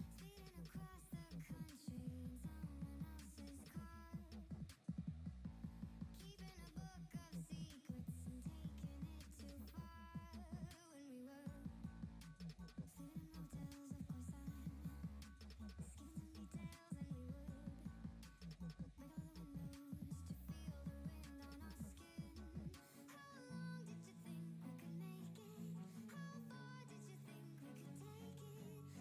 Speeding across the country in someone else's car, keeping a book of secrets and taking it too far. When we were sleeping in motels, of course I skipping some details, and we would break all the windows to feel the wind on our skin. How long did you think we could make it? How far did you think we could take it?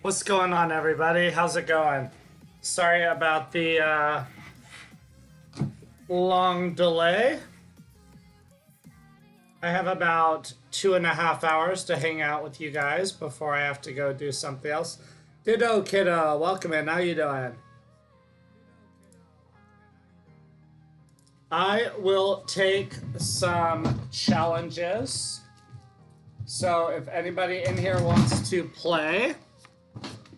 What's going on, everybody? How's it going? Sorry about the long delay. I have about 2.5 hours to hang out with you guys before I have to go do something else. Ditto, kiddo. Welcome in. How you doing? I will take some challenges. So if anybody in here wants to play,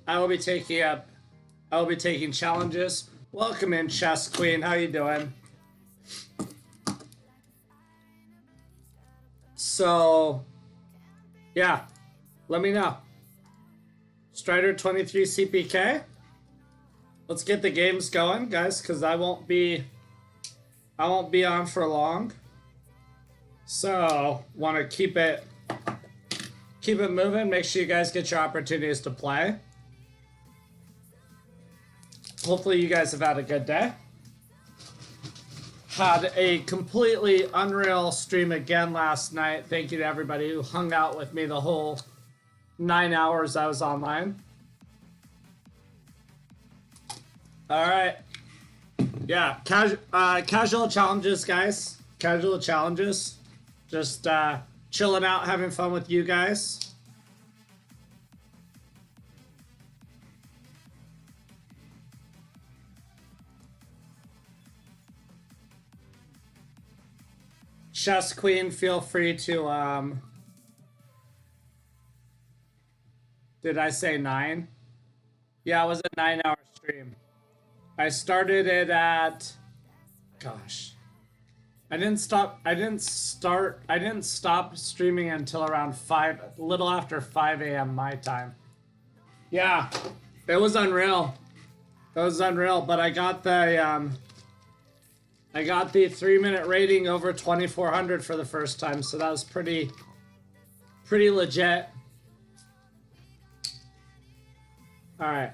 I will be taking challenges. Welcome in, Chess Queen. How you doing? So, yeah, let me know. Strider 23 CPK. Let's get the games going, guys, because I won't be on for long. So, want to keep it moving. Make sure you guys get your opportunities to play. Hopefully you guys have had a good day. Had a completely unreal stream again last night. Thank you to everybody who hung out with me the whole 9 hours I was online. All right. Yeah, casual challenges, guys. Casual challenges. Just chilling out, having fun with you guys. Chess Queen, feel free to did I say 9? Yeah, it was a 9-hour stream. I started it at, gosh, I didn't stop streaming until around a little after 5 a.m. my time. Yeah, it was unreal. It was unreal, but I got the 3-minute rating over 2,400 for the first time, so that was pretty legit. All right.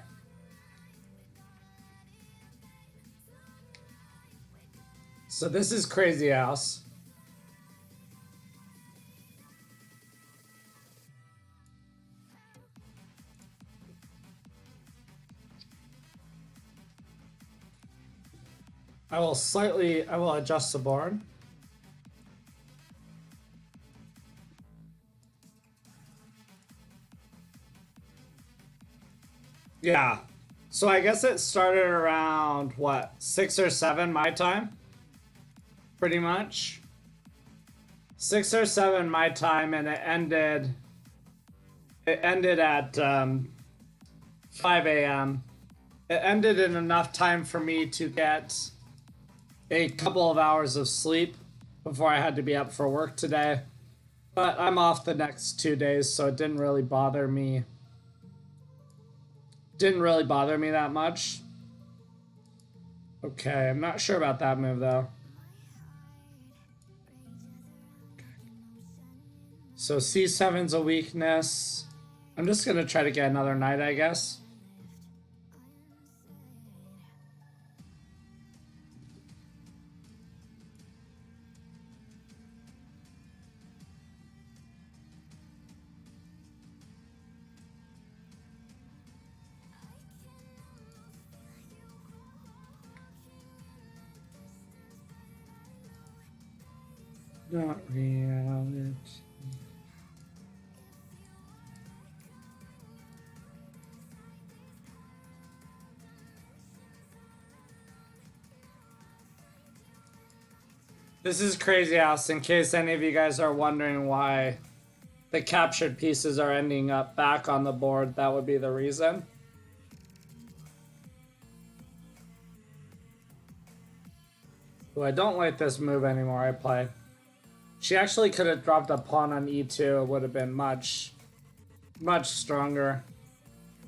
So this is Crazy House. I will adjust the board. Yeah. So I guess it started around, what, 6 or 7 my time? Pretty much. 6 or 7 my time, and it ended at 5 a.m. It ended in enough time for me to get a couple of hours of sleep before I had to be up for work today. But I'm off the next 2 days, so it didn't really bother me. Didn't really bother me that much. Okay, I'm not sure about that move though. So C7's a weakness. I'm just gonna try to get another knight, I guess. Not reality. This is Crazy House, in case any of you guys are wondering why the captured pieces are ending up back on the board. That would be the reason. Ooh, I don't like this move anymore. I play. She actually could have dropped a pawn on e2. It would have been much stronger.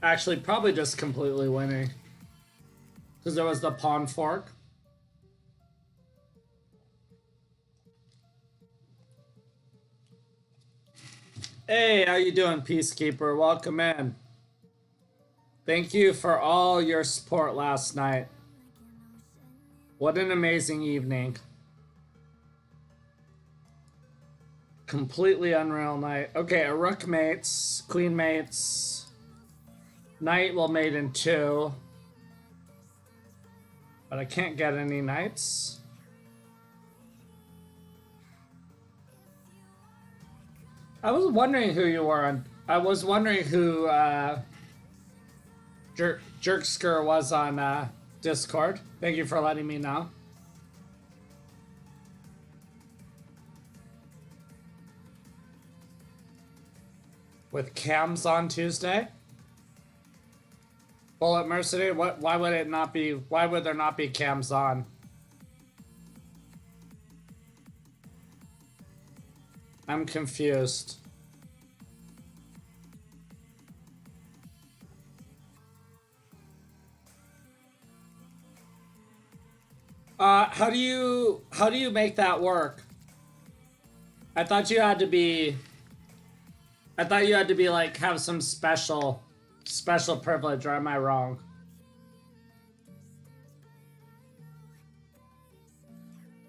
Actually, probably just completely winning. Because there was the pawn fork. Hey, how you doing, Peacekeeper? Welcome in. Thank you for all your support last night. What an amazing evening. Completely unreal night. Okay, a rook mates, queen mates. Knight will mate in 2. But I can't get any knights. I was wondering who you were on. I was wondering who Jerksker was on Discord. Thank you for letting me know. With cams on Tuesday? Bullet Mercenary? What? Why would it not be? Why would there not be cams on? I'm confused. How do you make that work? I thought you had to be like have some special privilege, or am I wrong?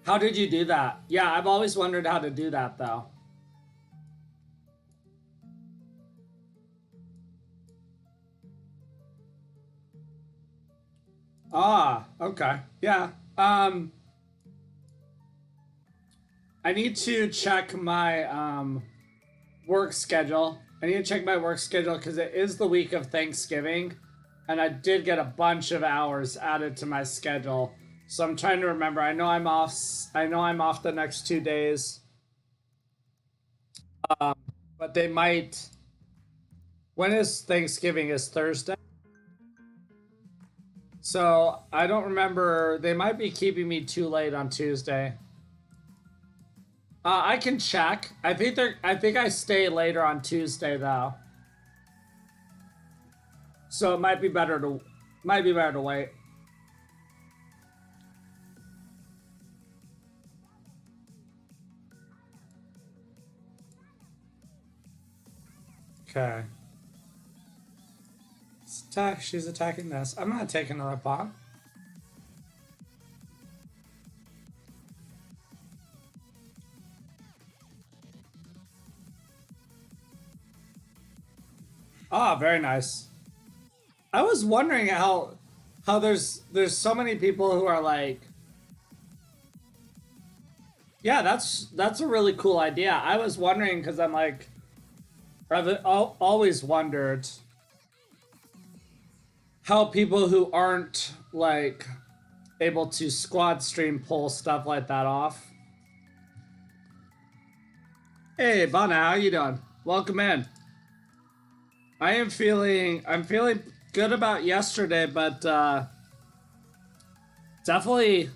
How did you do that? Yeah, I've always wondered how to do that though. Ah, okay. Yeah. I need to check my work schedule. I need to check my work schedule because it is the week of Thanksgiving, and I did get a bunch of hours added to my schedule. So I'm trying to remember. I know I'm off. I know I'm off the next 2 days, but they might. When is Thanksgiving? Is Thursday? So I don't remember. They might be keeping me too late on Tuesday. I can check. I think they're. I think I stay later on Tuesday though. So it might be better to. Might be better to wait. Okay. Attack. She's attacking this. I'm not taking another pawn. Ah, very nice. I was wondering how there's so many people who are like, yeah, that's a really cool idea. I was wondering because I'm like, always wondered how people who aren't like able to squad stream pull stuff like that off. Hey, Bana, how you doing? Welcome in. I'm feeling good about yesterday, but definitely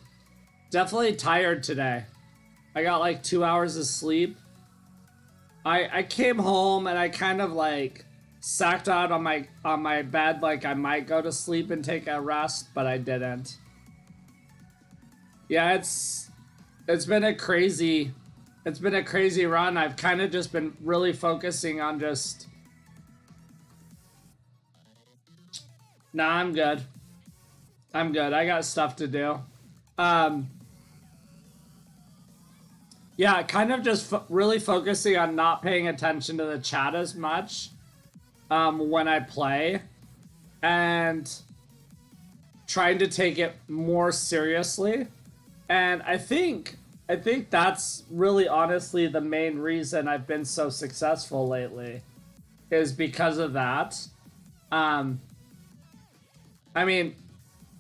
tired today. I got like 2 hours of sleep. I came home and I kind of like sacked out on my bed like I might go to sleep and take a rest, but I didn't. Yeah, it's been a crazy run. I've kind of just been really focusing on just. Nah, I'm good. I'm good. I got stuff to do. Yeah, kind of just really focusing on not paying attention to the chat as much when I play, and trying to take it more seriously. And I think that's really honestly the main reason I've been so successful lately, is because of that. I mean,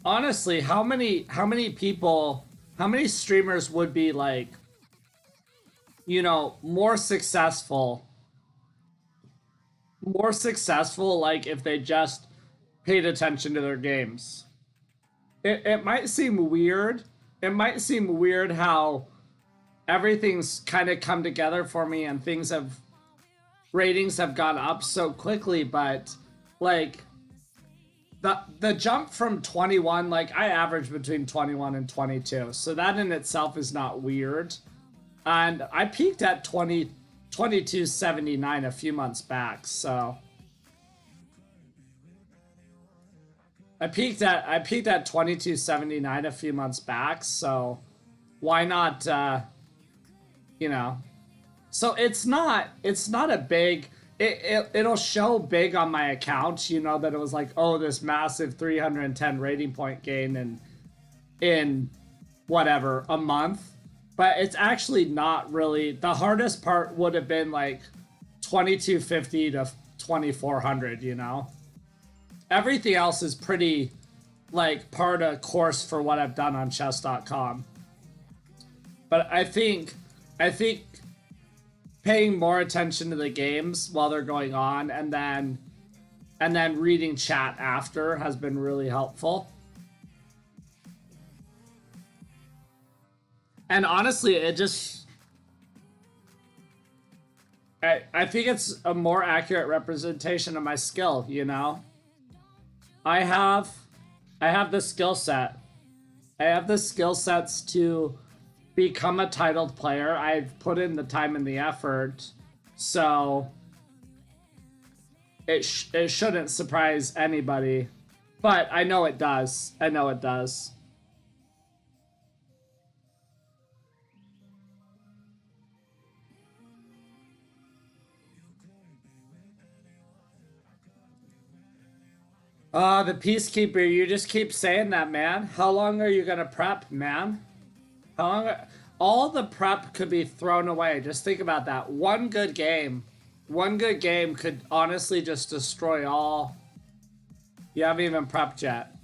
honestly, how many streamers would be like, you know, more successful like if they just paid attention to their games? It might seem weird. It might seem weird how everything's kind of come together for me and ratings have gone up so quickly, but like the jump from 21, like I average between 21 and 22, so that in itself is not weird. And I peaked at 2279 a few months back, so I peaked at 2279 a few months back, so why not you know. So it's not a big it'll show big on my account, that it was like, oh, this massive 310 rating point gain in whatever, a month. But it's actually not really. The hardest part would have been like 2250 to 2400. Everything else is pretty like part of course for what I've done on chess.com. But I think paying more attention to the games while they're going on, and then reading chat after has been really helpful. And honestly, I think it's a more accurate representation of my skill. I have I have the skill set. I have the skill sets to become a titled player. I've put in the time and the effort. So it shouldn't surprise anybody. But I know it does. I know it does. The Peacekeeper, you just keep saying that, man. How long are you gonna prep, man? How long? All the prep could be thrown away. Just think about that. One good game could honestly just destroy all. You haven't even prepped yet.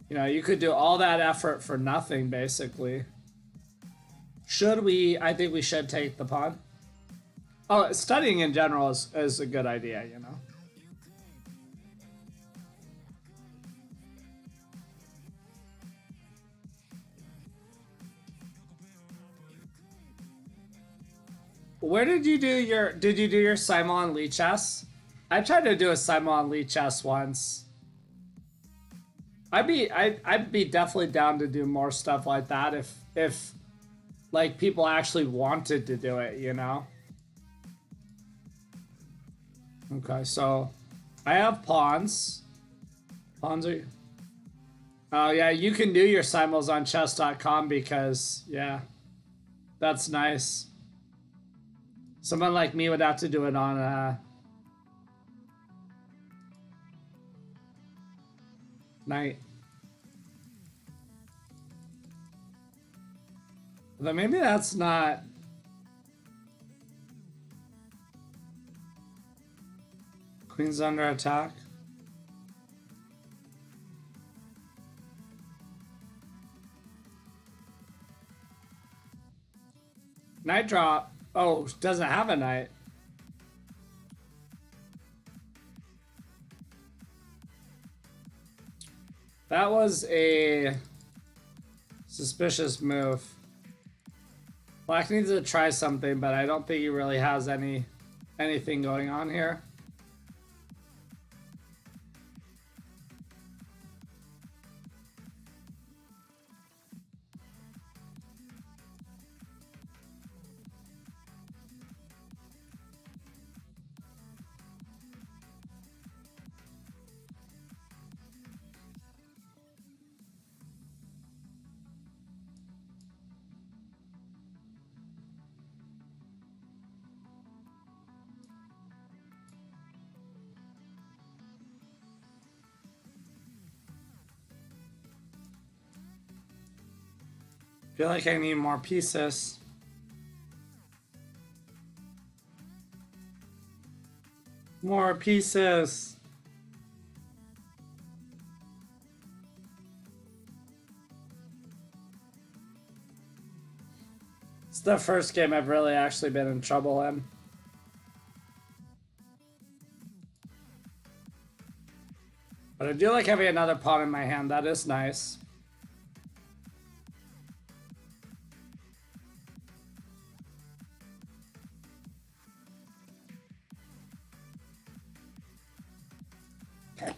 You could do all that effort for nothing, basically. Should we? I think we should take the pawn. Oh, studying in general is a good idea. Where did you do your Simon Lee chess? I tried to do a Simon Lee chess once. I'd be definitely down to do more stuff like that if like people actually wanted to do it. Okay, so I have pawns. Pawns are. Oh yeah, you can do your simuls on chess.com because yeah, that's nice. Someone like me would have to do it on night. But maybe that's not. Queen's under attack. Knight drop. Oh, doesn't have a knight. That was a suspicious move. Black needs to try something, but I don't think he really has anything going on here. Feel like I need more pieces. More pieces. It's the first game I've really actually been in trouble in. But I do like having another pawn in my hand. That is nice.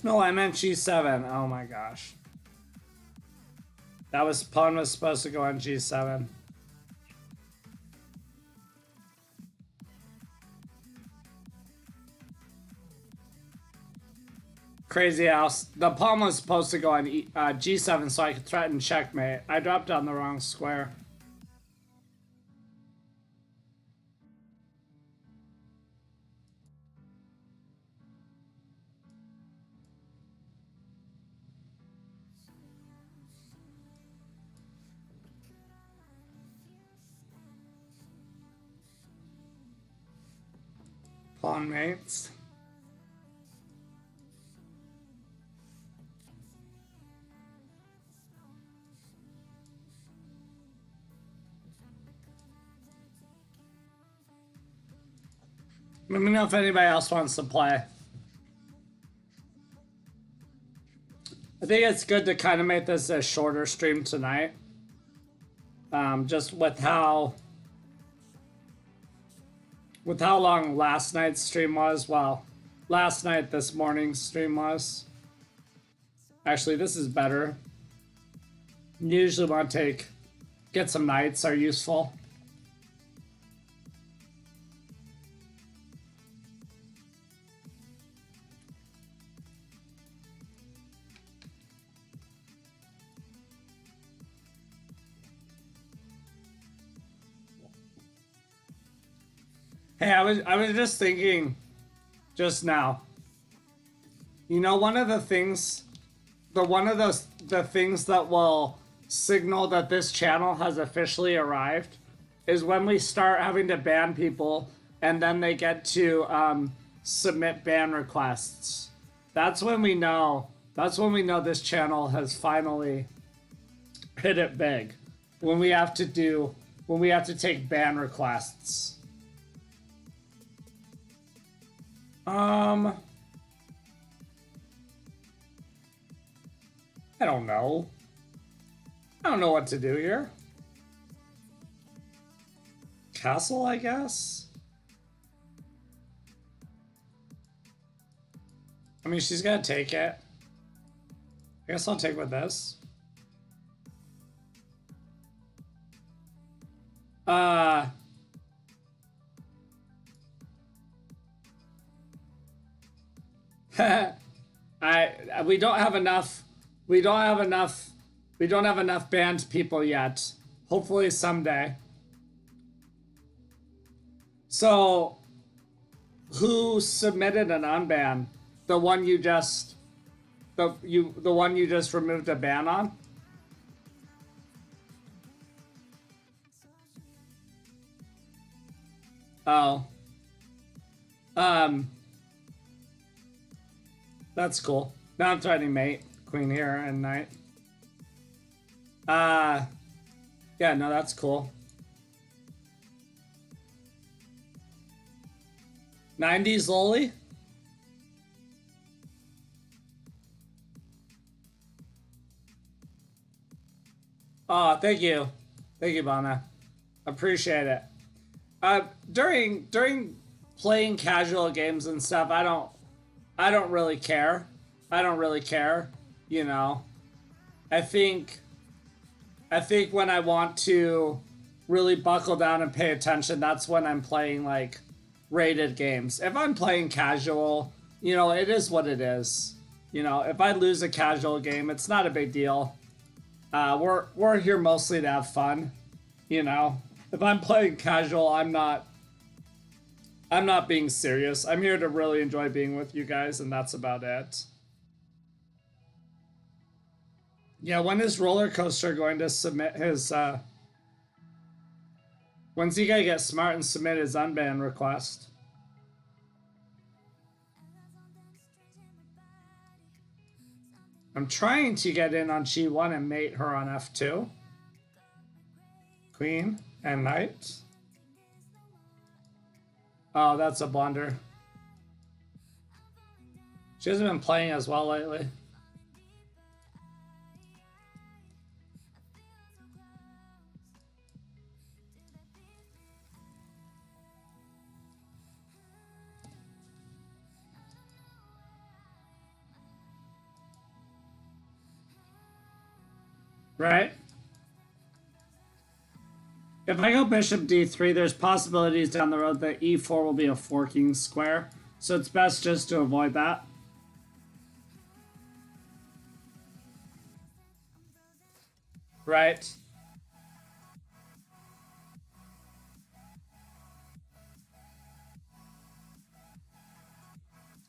No, I meant G7. Oh my gosh. Pawn was supposed to go on G7. Crazy house. The pawn was supposed to go on g7 so I could threaten checkmate. I dropped on the wrong square. Pawn mates. Let me know if anybody else wants to play. I think it's good to kind of make this a shorter stream tonight. Just with how long last night's stream was. Well, last night, this morning's stream was. Actually, this is better. Usually want to get some knights are useful. Hey, I was just thinking just now. You know, one of the things that will signal that this channel has officially arrived is when we start having to ban people and then they get to submit ban requests. That's when we know this channel has finally hit it big. When we have to take ban requests. I don't know. I don't know what to do here. Castle, I guess? I mean, she's gonna take it. I guess I'll take with this. We don't have enough banned people yet. Hopefully someday. So, who submitted an unban? The one you just removed a ban on? Oh. That's cool. Now I'm threatening mate. Queen here and knight. Yeah, no, that's cool. 90s lolly? Oh, thank you. Thank you, Bana. Appreciate it. During playing casual games and stuff, I don't really care. You know. I think when I want to really buckle down and pay attention, that's when I'm playing like rated games. If I'm playing casual, you know, it is what it is. You know, if I lose a casual game, it's not a big deal. We're here mostly to have fun. You know, if I'm playing casual, I'm not being serious. I'm here to really enjoy being with you guys, and that's about it. Yeah, when is Roller Coaster going to submit his, when's he gonna get smart and submit his unban request? I'm trying to get in on G1 and mate her on F2. Queen and knight. Oh, that's a blunder. She hasn't been playing as well lately. Right? If I go bishop d3, there's possibilities down the road that e4 will be a forking square. So it's best just to avoid that. right?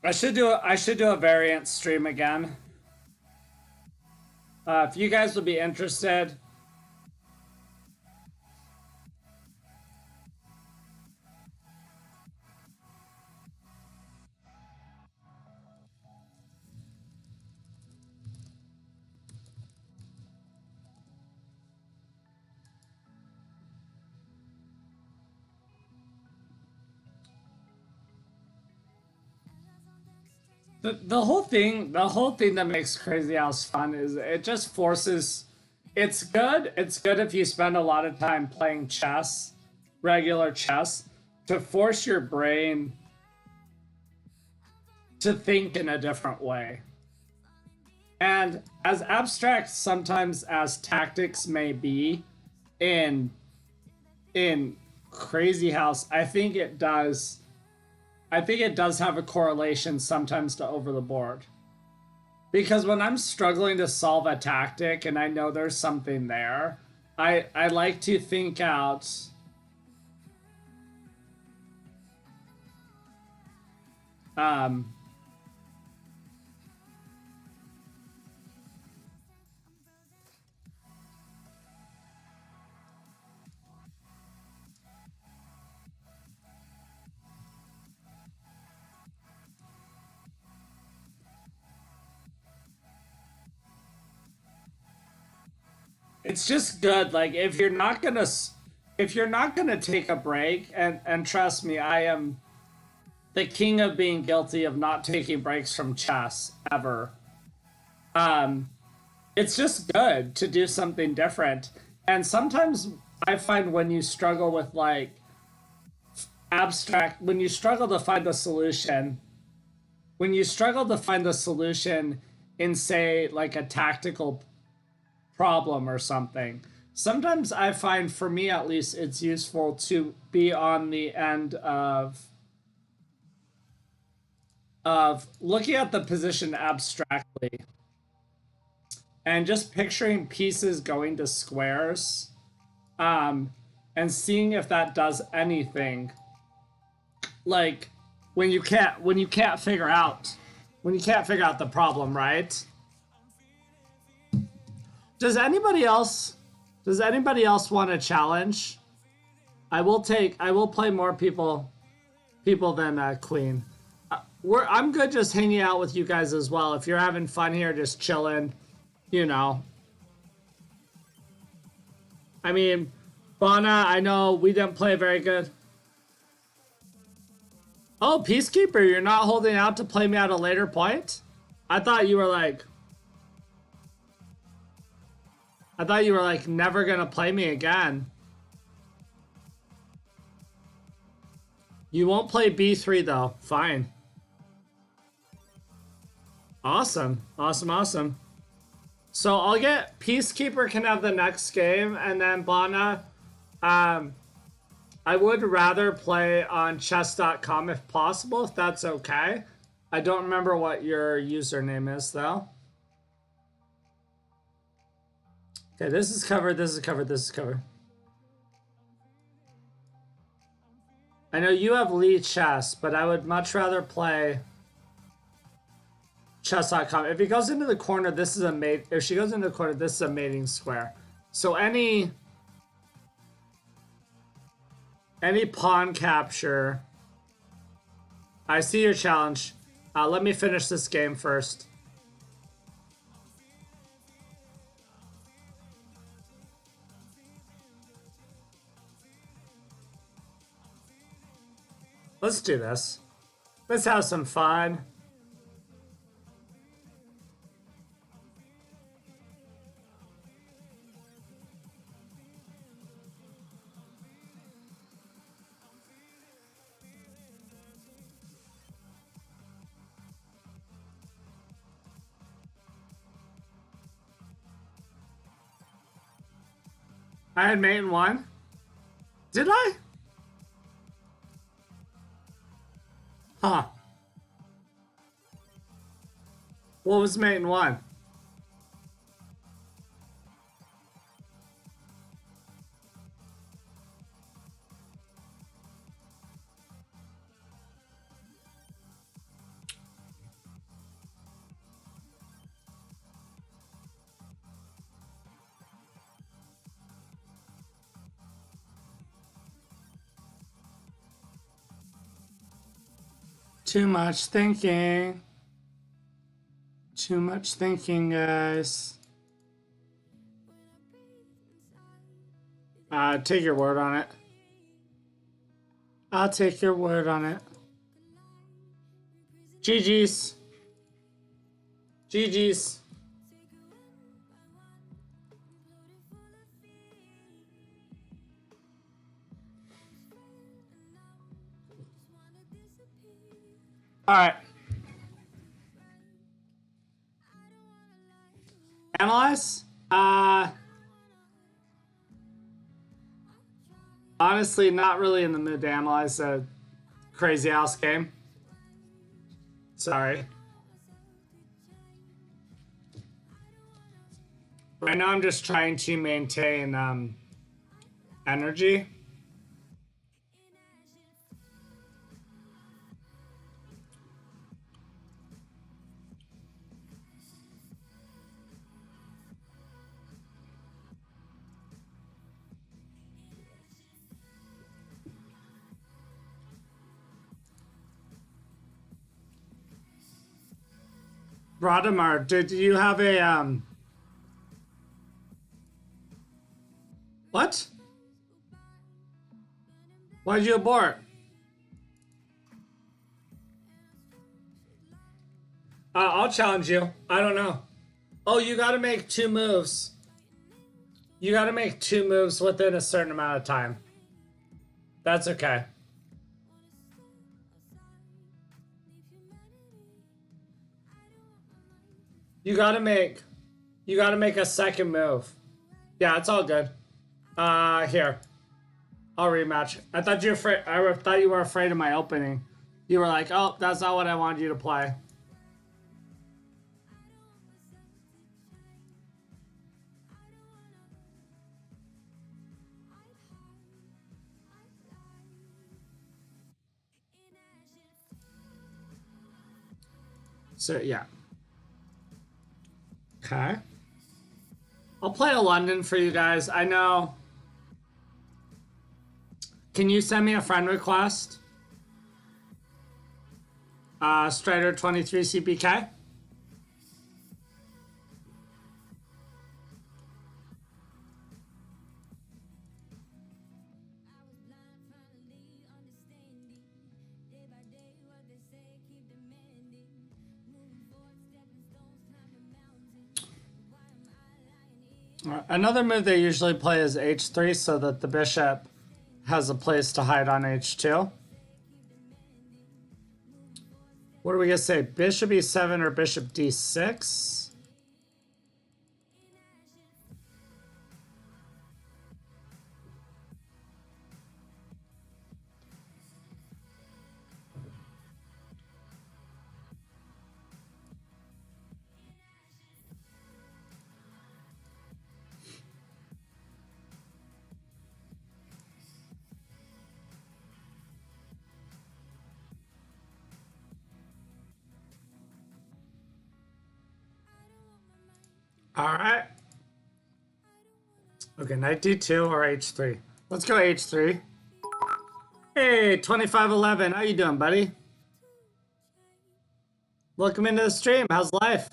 I should do a variant stream again. If you guys would be interested. The whole thing that makes Crazy House fun is it just forces. It's good. It's good if you spend a lot of time playing chess, regular chess, to force your brain to think in a different way. And as abstract sometimes as tactics may be in in Crazy House, I think it does have a correlation sometimes to Over the Board. Because when I'm struggling to solve a tactic and I know there's something there, I like to think out. Um, it's just good. Like if you're not gonna take a break, and trust me, I am the king of being guilty of not taking breaks from chess ever. Um, it's just good to do something different. And sometimes I find when you struggle with like abstract, when you struggle to find the solution, when you struggle to find the solution in say like a tactical problem or something, sometimes I find for me at least it's useful to be on the end of looking at the position abstractly and just picturing pieces going to squares, um, and seeing if that does anything. Like when you can't figure out the problem, right? Does anybody else want a challenge? I will play more people than Queen. I'm good just hanging out with you guys as well. If you're having fun here, just chilling, you know. I mean, Bana, I know we didn't play very good. Oh, Peacekeeper, you're not holding out to play me at a later point? I thought you were like I thought you were like never gonna play me again. You won't play B3 though. Fine. Awesome. Awesome, awesome. So I'll get Peacekeeper can have the next game, and then Bana, um, I would rather play on chess.com if possible, if that's okay. I don't remember what your username is though. Okay, this is covered, this is covered, this is covered. I know you have Lee Chess, but I would much rather play chess.com. If he goes into the corner, this is a mate. If she goes into the corner, this is a mating square. So any pawn capture. I see your challenge. Let me finish this game first. Let's do this. Let's have some fun. I had mate in one. Did I? Huh. What was mate in one? Too much thinking. Too much thinking, guys. Take your word on it. I'll take your word on it. GG's. GG's. All right. Analyze? Honestly, not really in the mood to analyze a crazy house game. Sorry. Right now, I'm just trying to maintain energy. Radamar, did you have a what? Why'd you abort? I'll challenge you. I don't know. Oh, you gotta make 2 moves. You gotta make 2 moves within a certain amount of time. That's okay. You gotta make a second move. Yeah, it's all good. Here. I'll rematch. I thought you were afraid of my opening. You were like, oh, that's not what I wanted you to play. So yeah. Okay. I'll play a London for you guys. I know. Can you send me a friend request? Strider 23 CPK. Another move they usually play is h3 so that the bishop has a place to hide on h2. What are we gonna say? Bishop e7 or bishop d6? All right. Okay, knight d2 or h3. Let's go h3. Hey, 2511. How you doing, buddy? Welcome into the stream. How's life?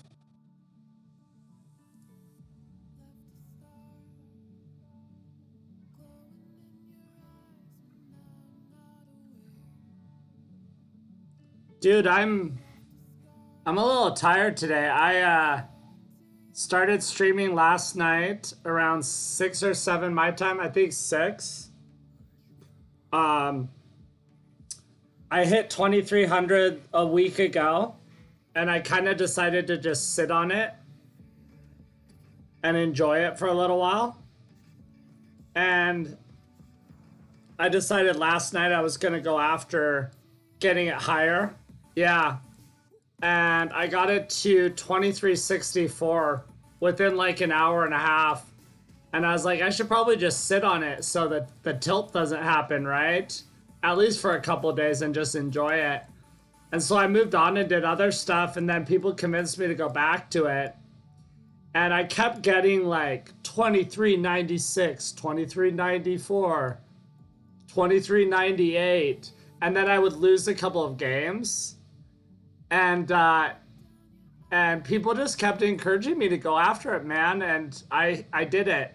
Dude, I'm a little tired today. I started streaming last night around 6 or 7 my time. I think 6. I hit 2300 a week ago, and I kind of decided to just sit on it and enjoy it for a little while. And I decided last night I was gonna go after getting it higher. Yeah. And I got it to 2364 within like an hour and a half. And I was like, I should probably just sit on it so that the tilt doesn't happen, right? At least for a couple of days and just enjoy it. And so I moved on and did other stuff, and then people convinced me to go back to it. And I kept getting like 2396, 2394, 2398. And then I would lose a couple of games. and people just kept encouraging me to go after it, man. And I did it.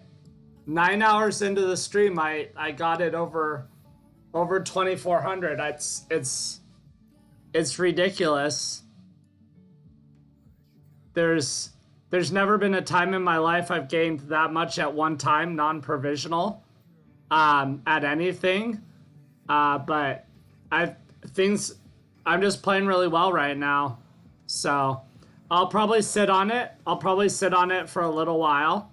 9 hours into the stream, I got it over 2,400. It's ridiculous. There's never been a time in my life I've gained that much at one time, non-provisional, at anything. But I things I'm just playing really well right now. So I'll probably sit on it. I'll probably sit on it for a little while.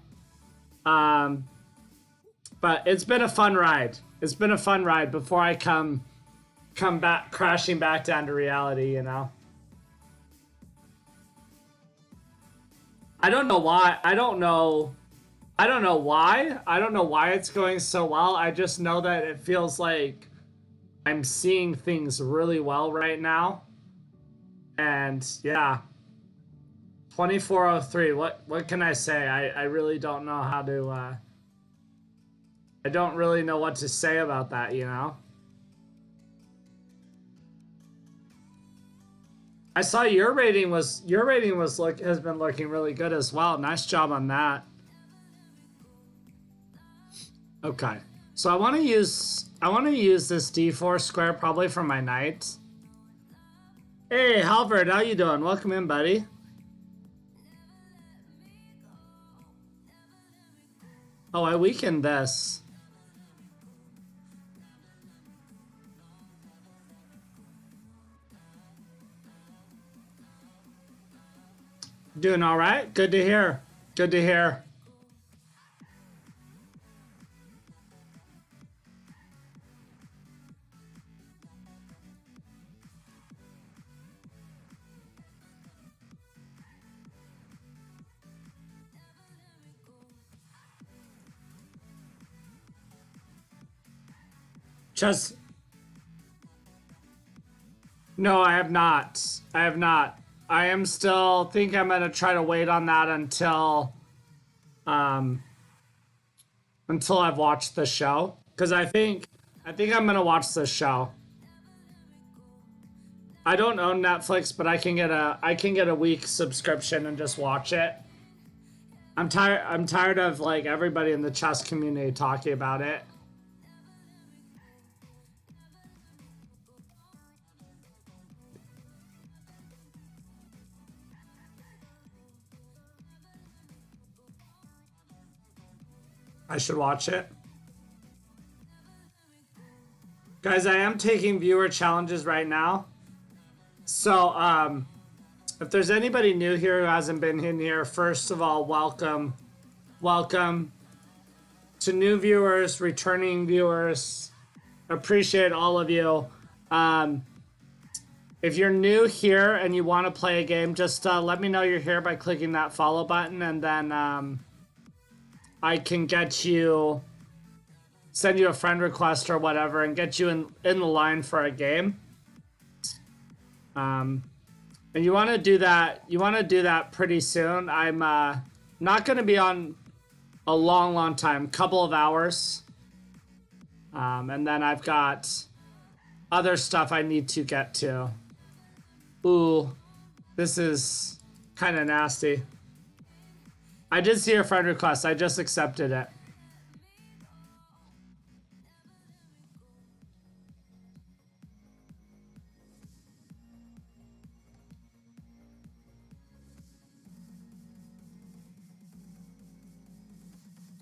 But it's been a fun ride. It's been a fun ride before I come back crashing back down to reality, you know. I don't know why. I don't know why. I don't know why it's going so well. I just know that it feels like I'm seeing things really well right now. And yeah, 2403. What can I say? I really don't know how to I don't really know what to say about that, you know. I saw your rating was has been looking really good as well. Nice job on that. Okay. So I want to use this D4 square probably for my knight. Hey, Halvard, how you doing? Welcome in, buddy. Oh, I weakened this. Doing all right? Good to hear. Good to hear. Just no, I have not. I have not. I am still think I'm gonna try to wait on that um until I've watched the show. Because I think I'm gonna watch the show. I don't own Netflix, but I can get a week subscription and just watch it. I'm tired of like everybody in the chess community talking about it. I should watch it. Guys, I am taking viewer challenges right now. So, if there's anybody new here who hasn't been in here, first of all, welcome. Welcome to new viewers, returning viewers. Appreciate all of you. Um, if you're new here and you want to play a game, just let me know you're here by clicking that follow button, and then I can send you a friend request or whatever, and get you in the line for a game. And you want to do that. You want to do that pretty soon. I'm not going to be on a long time, couple of hours, and then I've got other stuff I need to get to. Ooh, this is kind of nasty. I did see your friend request. I just accepted it.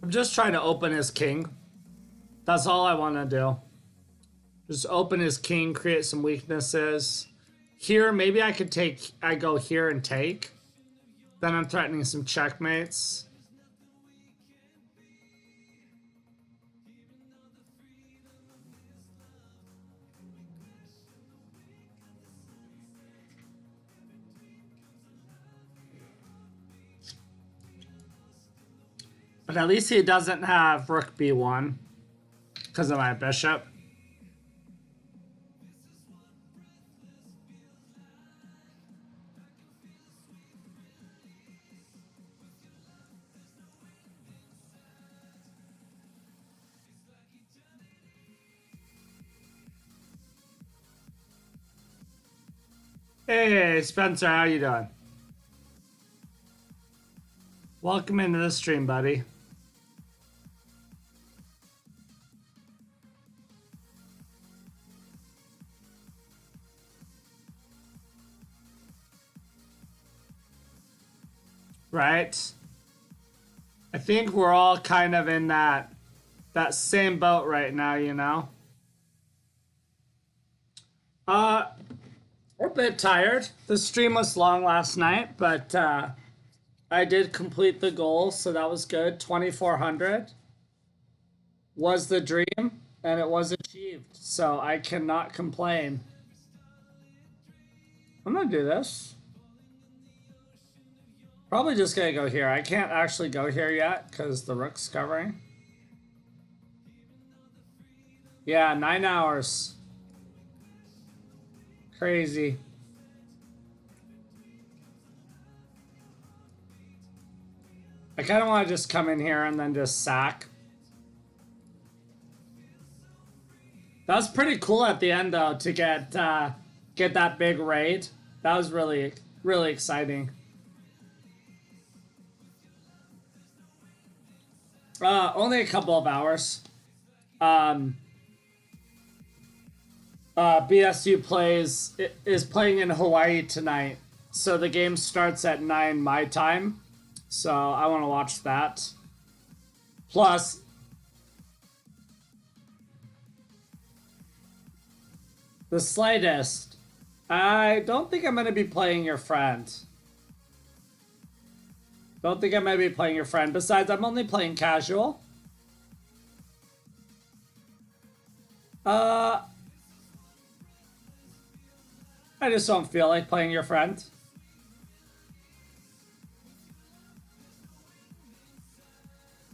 I'm just trying to open his king. That's all I want to do. Just open his king, create some weaknesses. Here, maybe I go here and take. Then I'm threatening some checkmates. But at least he doesn't have rook b1 because of my bishop. Hey, Spencer, how you doing? Welcome into the stream, buddy. Right? I think we're all kind of in that same boat right now, you know? Uh, we're a bit tired. The stream was long last night, but I did complete the goal, so that was good. 2,400 was the dream, and it was achieved, so I cannot complain. I'm gonna do this. Probably just gonna go here. I can't actually go here yet because the rook's covering. Yeah, 9 hours. Crazy. I kind of want to just come in here and then just sack. That was pretty cool at the end though to get that big raid. That was really really exciting. Only a couple of hours. Um, BSU is playing in Hawaii tonight, so the game starts at 9 my time. So I want to watch that. Plus, the slightest. I don't think I'm going to be playing your friend. Don't think I'm going to be playing your friend. Besides, I'm only playing casual. I just don't feel like playing your friend.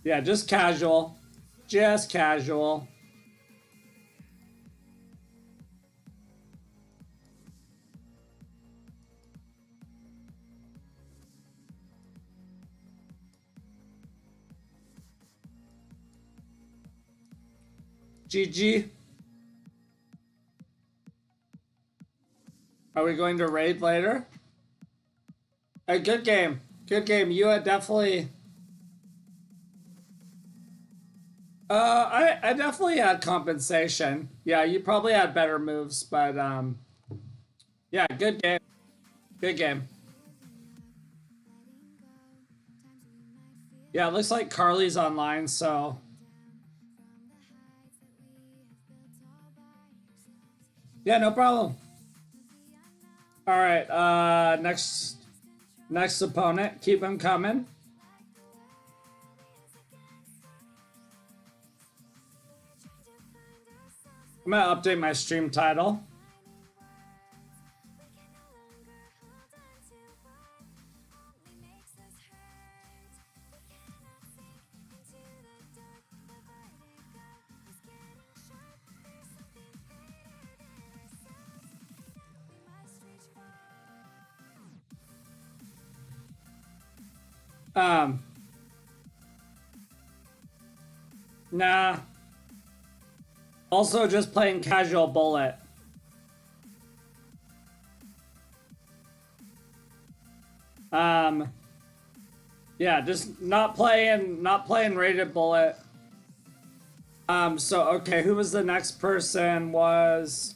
Yeah, just casual. Just casual. GG. Are we going to raid later? A good game. Good game. You had definitely. I definitely had compensation. Yeah, you probably had better moves, but yeah, good game. Good game. Yeah, it looks like Carly's online, so yeah, no problem. All right, next opponent, keep him coming. I'm gonna update my stream title. Nah. Also, just playing casual bullet. Yeah, just not playing rated bullet. So okay, who was the next person? Was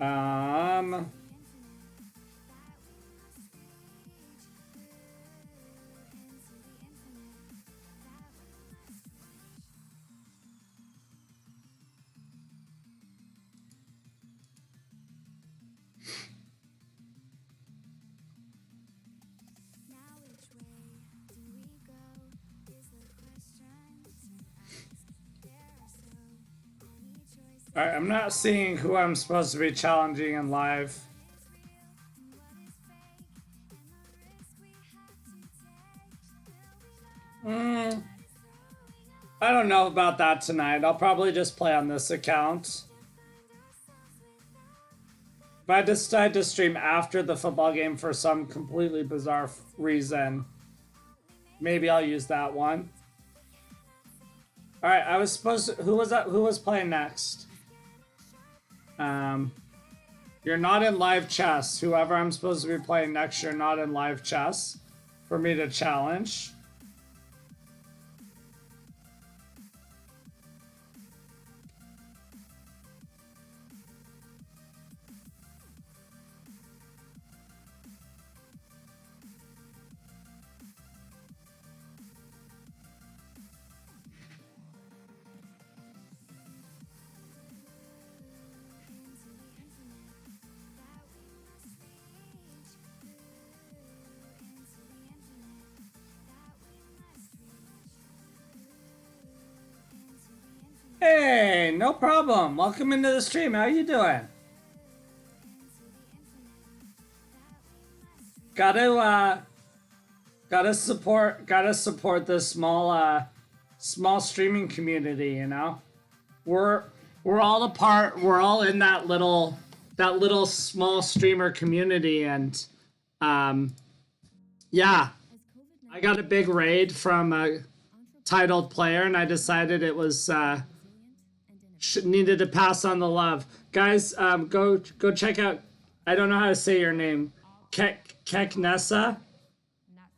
um. Alright, I'm not seeing who I'm supposed to be challenging in live. I don't know about that tonight. I'll probably just play on this account. If I decide to stream after the football game for some completely bizarre reason, maybe I'll use that one. All right, I was supposed to. Who was that? Who was playing next? You're not in live chess. Whoever I'm supposed to be playing next, you're not in live chess for me to challenge. Hey, no problem. Welcome into the stream. How you doing? Gotta support this small streaming community, you know? We're all a part, we're all in that little small streamer community, and yeah. I got a big raid from a titled player, and I decided it was needed to pass on the love. Guys, go check out. I don't know how to say your name, Keknessa.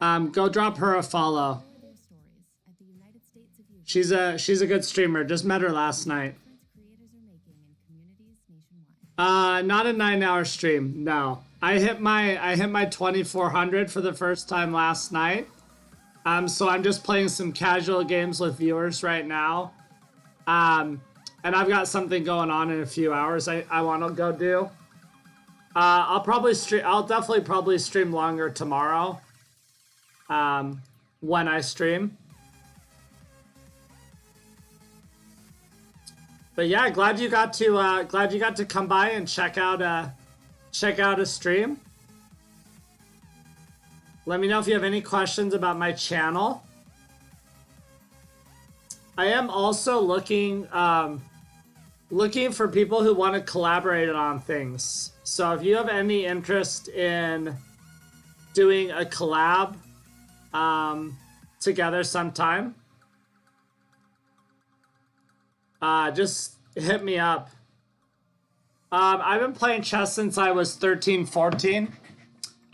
Go drop her a follow. She's a good streamer. Just met her last night. Not a 9-hour stream. No, I hit my 2400 for the first time last night. So I'm just playing some casual games with viewers right now. And I've got something going on in a few hours I want to go do. I'll definitely probably stream longer tomorrow. When I stream. But yeah, glad you got to come by and check out a stream. Let me know if you have any questions about my channel. I am also looking for people who want to collaborate on things. So if you have any interest in doing a collab together sometime, just hit me up. I've been playing chess since I was 13, 14.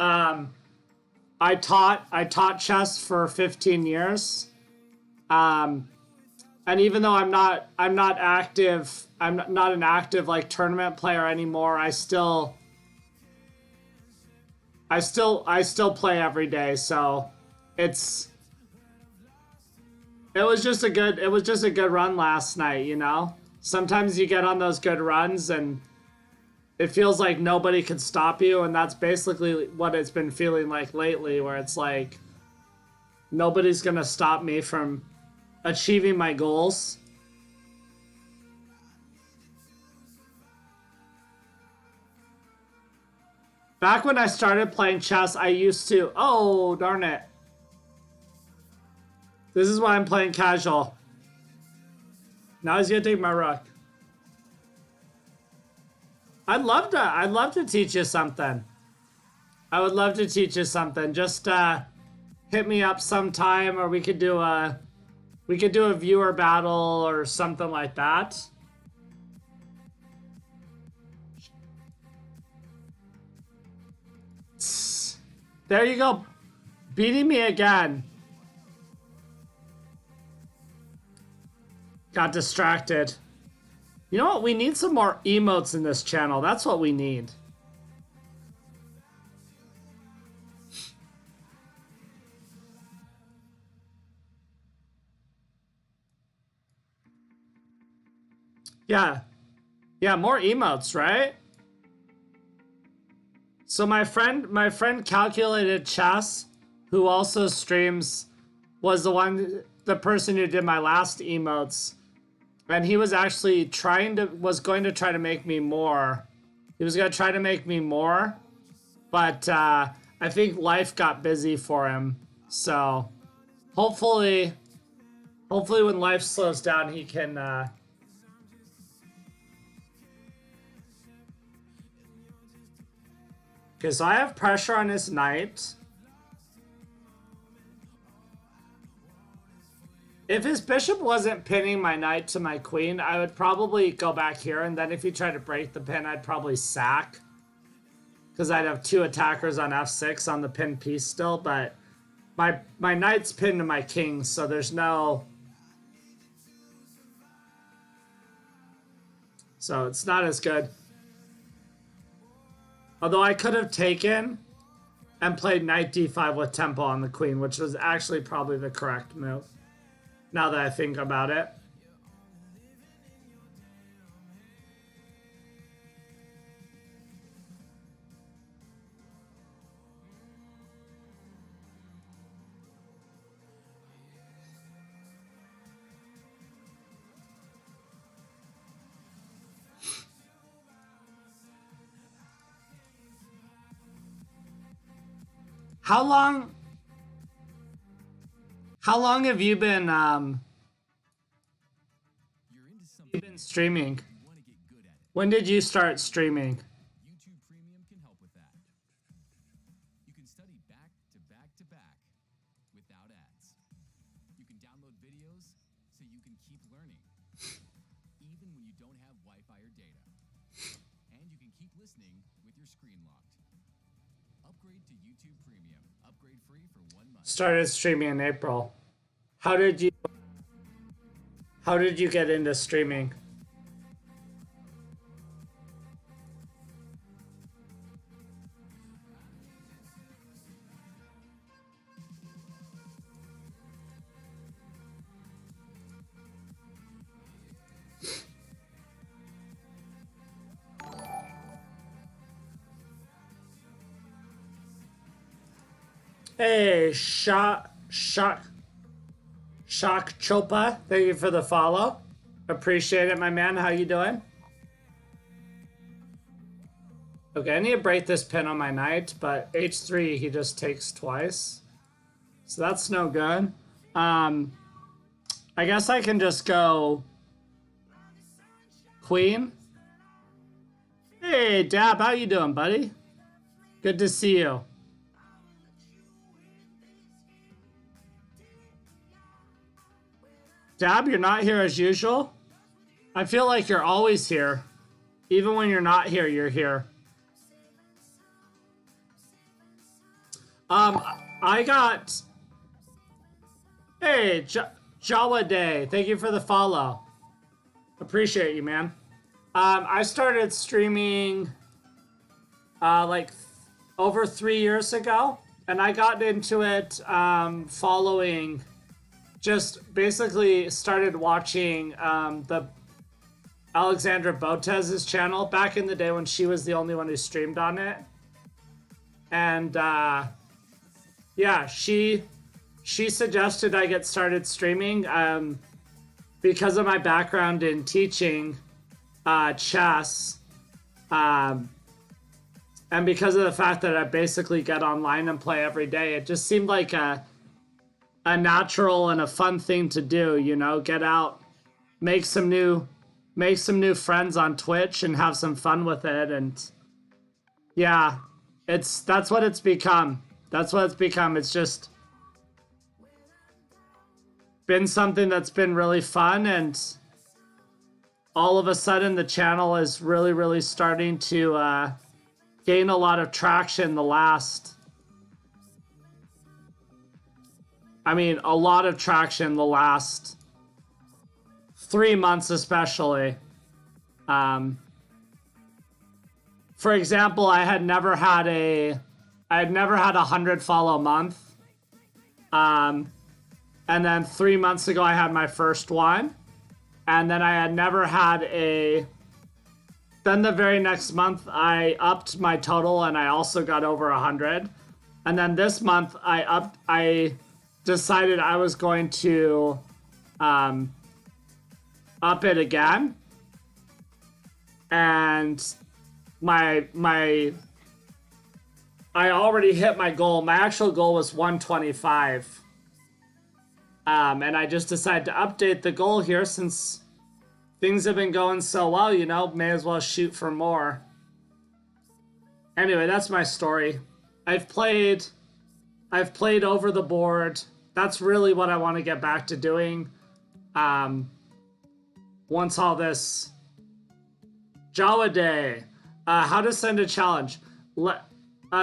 I taught chess for 15 years. And even though I'm not an active like tournament player anymore, I still play every day. So it was just a good run last night, you know? Sometimes you get on those good runs and it feels like nobody can stop you, and that's basically what it's been feeling like lately, where it's like nobody's gonna stop me from achieving my goals. Back when I started playing chess, I used to... Oh, darn it. This is why I'm playing casual. Now he's gonna take my rook. I'd love to teach you something. I would love to teach you something. Just hit me up sometime, or we could do a viewer battle or something like that. There you go. Beating me again. Got distracted. You know what? We need some more emotes in this channel. That's what we need. Yeah. Yeah, more emotes, right? So my friend Calculated Chess, who also streams, was the person who did my last emotes. And he was actually going to try to make me more. He was going to try to make me more, but I think life got busy for him. So hopefully when life slows down, he can okay, so I have pressure on his knight. If his bishop wasn't pinning my knight to my queen, I would probably go back here, and then if he tried to break the pin, I'd probably sack. Because I'd have two attackers on f6 on the pinned piece still, but my knight's pinned to my king, so there's no... So it's not as good. Although I could have taken and played knight d5 with tempo on the queen, which was actually probably the correct move, now that I think about it. How long have you been streaming? When did you start streaming? YouTube Premium can help with that. You can study back to back to back without ads. You can download videos so you can keep learning, even when you don't have Wi-Fi or data. And you can keep listening with your screen locked. Upgrade to YouTube Premium. Upgrade free for 1 month. Started streaming in April. How did you get into streaming? Hey, Shock Chopa, thank you for the follow. Appreciate it, my man. How you doing? Okay, I need to break this pin on my knight, but h3 he just takes twice, so that's no good. I guess I can just go queen. Hey, Dab, how you doing, buddy? Good to see you. Dab, you're not here as usual? I feel like you're always here. Even when you're not here, you're here. I got... Hey, Jawa Day. Thank you for the follow. Appreciate you, man. I started streaming like over 3 years ago. And I got into it following... Just basically started watching the Alexandra Botez's channel back in the day when she was the only one who streamed on it. And yeah, she suggested I get started streaming because of my background in teaching chess, and because of the fact that I basically get online and play every day. It just seemed like a natural and a fun thing to do, you know, get out, make some new friends on Twitch and have some fun with it. And yeah, that's what it's become. It's just been something that's been really fun, and all of a sudden the channel is really starting to gain a lot of traction a lot of traction the last 3 months especially. For example, I had never had a 100 follow month. And then 3 months ago I had my first one. And then I had never had then the very next month I upped my total and I also got over 100. And then this month I decided I was going to up it again, and I already hit my goal. My actual goal was 125, and I just decided to update the goal here since things have been going so well, you know, may as well shoot for more. Anyway, that's my story. I've played over the board. That's really what I want to get back to doing. Um, once all this Jawa Day, how to send a challenge.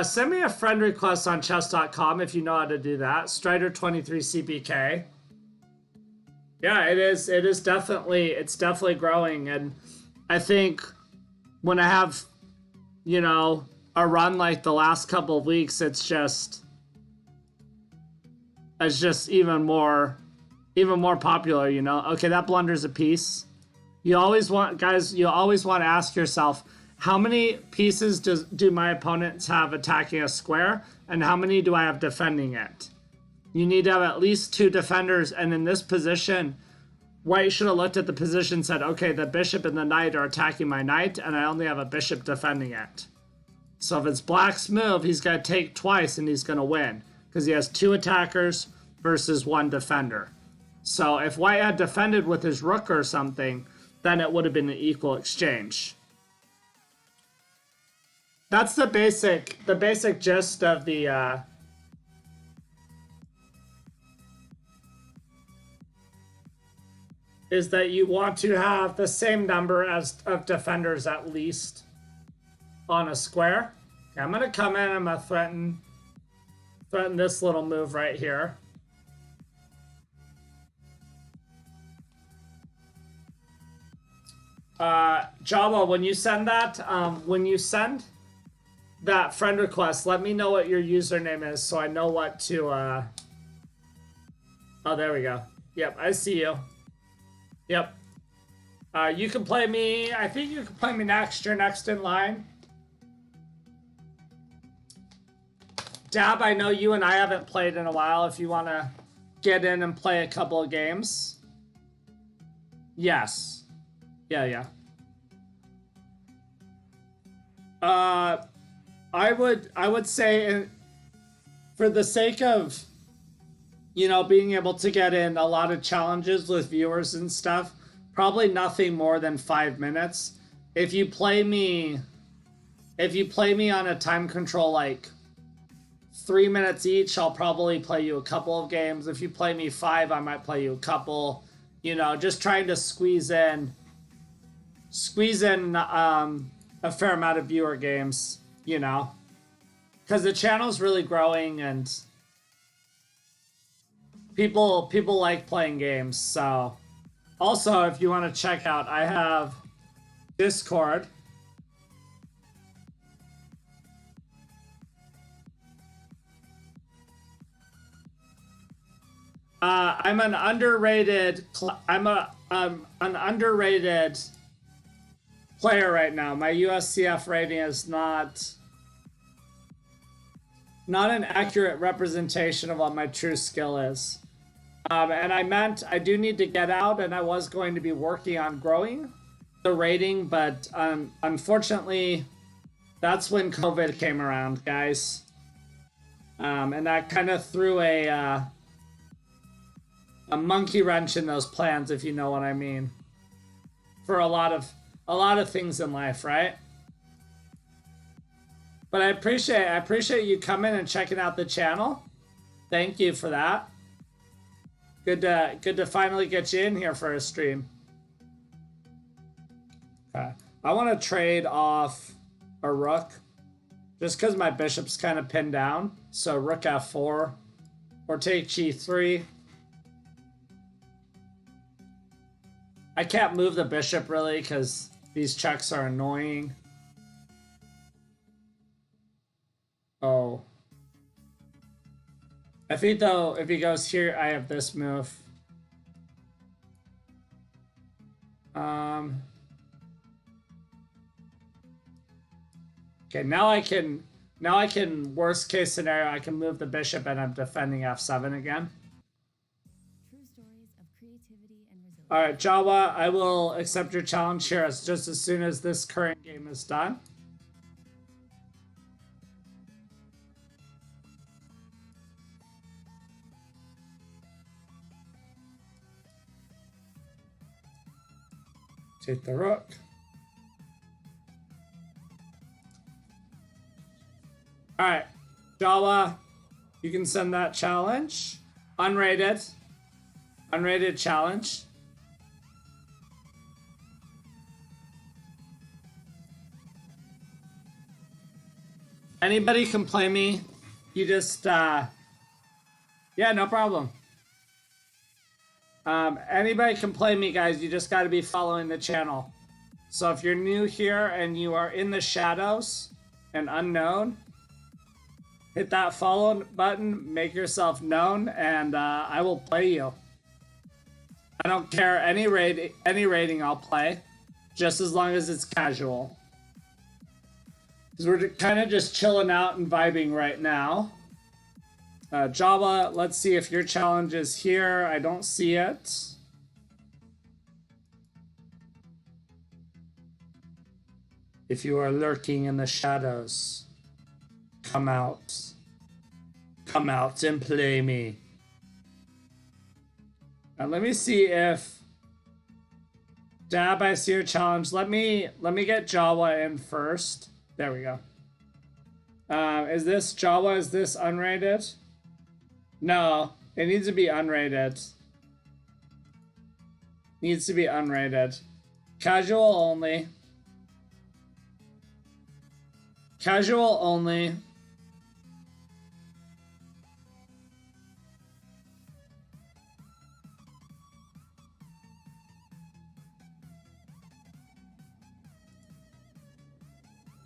Send me a friend request on chess.com if you know how to do that. Strider23CPK. Yeah, it's definitely growing, and I think when I have, a run like the last couple of weeks, it's just even more popular, Okay, that blunder's a piece. You always want to ask yourself, how many pieces do my opponents have attacking a square, and how many do I have defending it? You need to have at least 2 defenders, and in this position, White should have looked at the position and said, okay, the bishop and the knight are attacking my knight, and I only have a bishop defending it. So if it's Black's move, he's going to take twice, and he's going to win, because he has 2 attackers versus 1 defender. So if White had defended with his rook or something, then it would have been an equal exchange. That's the basic gist of the is that you want to have the same number of defenders at least on a square. Okay, I'm gonna come in and I'm gonna threaten this little move right here. Java, when you send that friend request, let me know what your username is so I know what to oh, there we go. Yep, I see you. Yep. You can play me, I think you can play me next. You're next in line. Dab, I know you and I haven't played in a while. If you want to get in and play a couple of games. Yes. Yeah. I would say, for the sake of, being able to get in a lot of challenges with viewers and stuff, probably nothing more than 5 minutes. If you play me on a time control like 3 minutes each, I'll probably play you a couple of games. If you play me 5, I might play you a couple. Just trying to squeeze in a fair amount of viewer games, because the channel's really growing and people like playing games. So also, if you want to check out, I have Discord. I'm an underrated player right now. My USCF rating is not an accurate representation of what my true skill is. And I do need to get out, and I was going to be working on growing the rating, but unfortunately, that's when COVID came around, guys. And that kind of threw a monkey wrench in those plans, if you know what I mean. For a lot of things in life, right? But I appreciate you coming and checking out the channel. Thank you for that. Good to finally get you in here for a stream. Okay. I want to trade off a rook just because my bishop's kind of pinned down. So rook f4 or take g3. I can't move the bishop really because these checks are annoying. Oh. I think though, if he goes here, I have this move. Okay, now I can, worst case scenario, I can move the bishop and I'm defending f7 again. True stories of creativity and resilience. All right, Jawa, I will accept your challenge here just as soon as this current game is done. Take the rook. All right, Jawa, you can send that challenge. Unrated challenge. Anybody can play me. You just, yeah, no problem. Anybody can play me, guys. You just got to be following the channel. So if you're new here and you are in the shadows and unknown, hit that follow button, make yourself known, and I will play you. I don't care any rating I'll play, just as long as it's casual. Because we're kind of just chilling out and vibing right now. Java, let's see if your challenge is here. I don't see it. If you are lurking in the shadows, come out. Come out and play me. Now let me see if Dab, I see your challenge. Let me get Jawa in first. There we go. Is this Jawa? Is this unrated? No, it needs to be unrated. Needs to be unrated. Casual only. Casual only.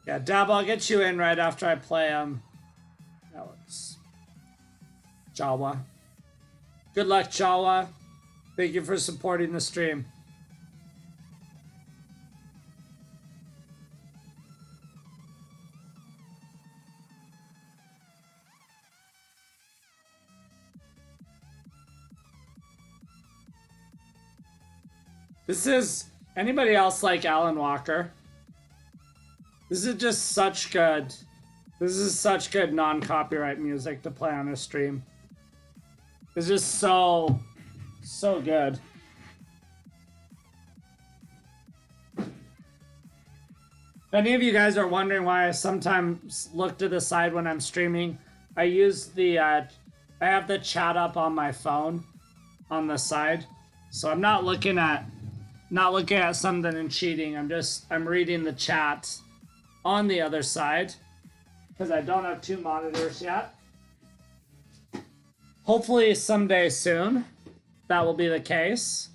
Yeah, Dab, I'll get you in right after I play that was Jawa. Good luck, Jawa. Thank you for supporting the stream. This is anybody else like Alan Walker? This is just such good. This is such good non-copyright music to play on a stream. It's just so good. If any of you guys are wondering why I sometimes look to the side when I'm streaming, I use the I have the chat up on my phone on the side, so I'm not looking at something and cheating. I'm reading the chat on the other side because I don't have two monitors yet. Hopefully someday soon that will be the case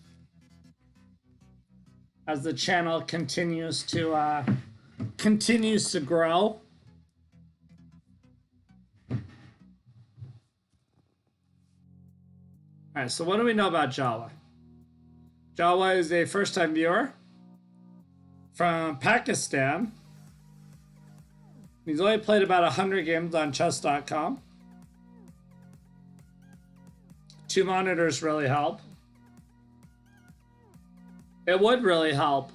as the channel continues to grow. All right, so what do we know about Jawa? Jawa is a first-time viewer from Pakistan. He's only played about 100 games on chess.com. Two monitors really help. It would really help.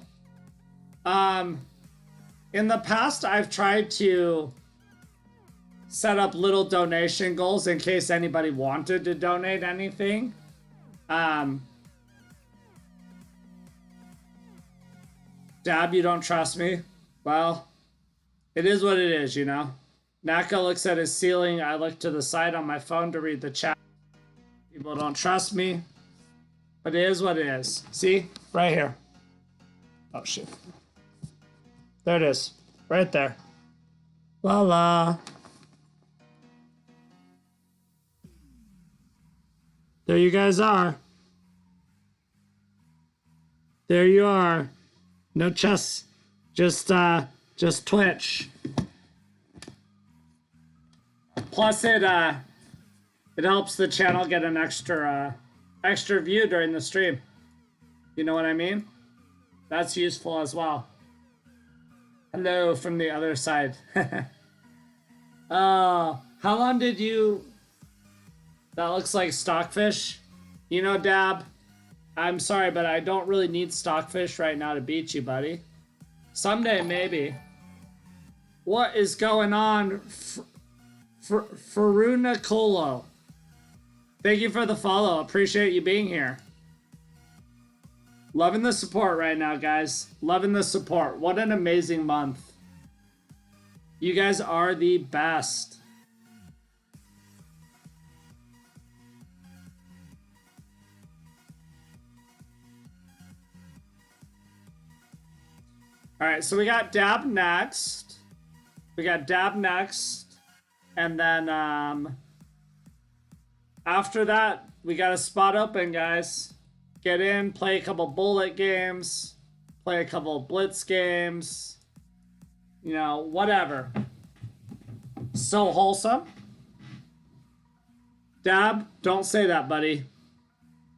In the past, I've tried to set up little donation goals in case anybody wanted to donate anything. Dab, you don't trust me? Well, it is what it is, you know? Naka looks at his ceiling. I look to the side on my phone to read the chat. People don't trust me. But it is what it is. See? Right here. Oh, shit. There it is. Right there. La la. There you guys are. There you are. No chess. Just Twitch. Plus it helps the channel get an extra view during the stream. You know what I mean? That's useful as well. Hello from the other side. How long did you... That looks like stockfish. You know, Dab, I'm sorry, but I don't really need stockfish right now to beat you, buddy. Someday, maybe. What is going on? Faruna Colo. Thank you for the follow. Appreciate you being here. Loving the support right now, guys. Loving the support. What an amazing month. You guys are the best. All right, so we got Dab next. We got Dab next, and then after that, we got a spot open, guys. Get in, play a couple bullet games, play a couple blitz games, you know, whatever. So wholesome. Dab, don't say that, buddy.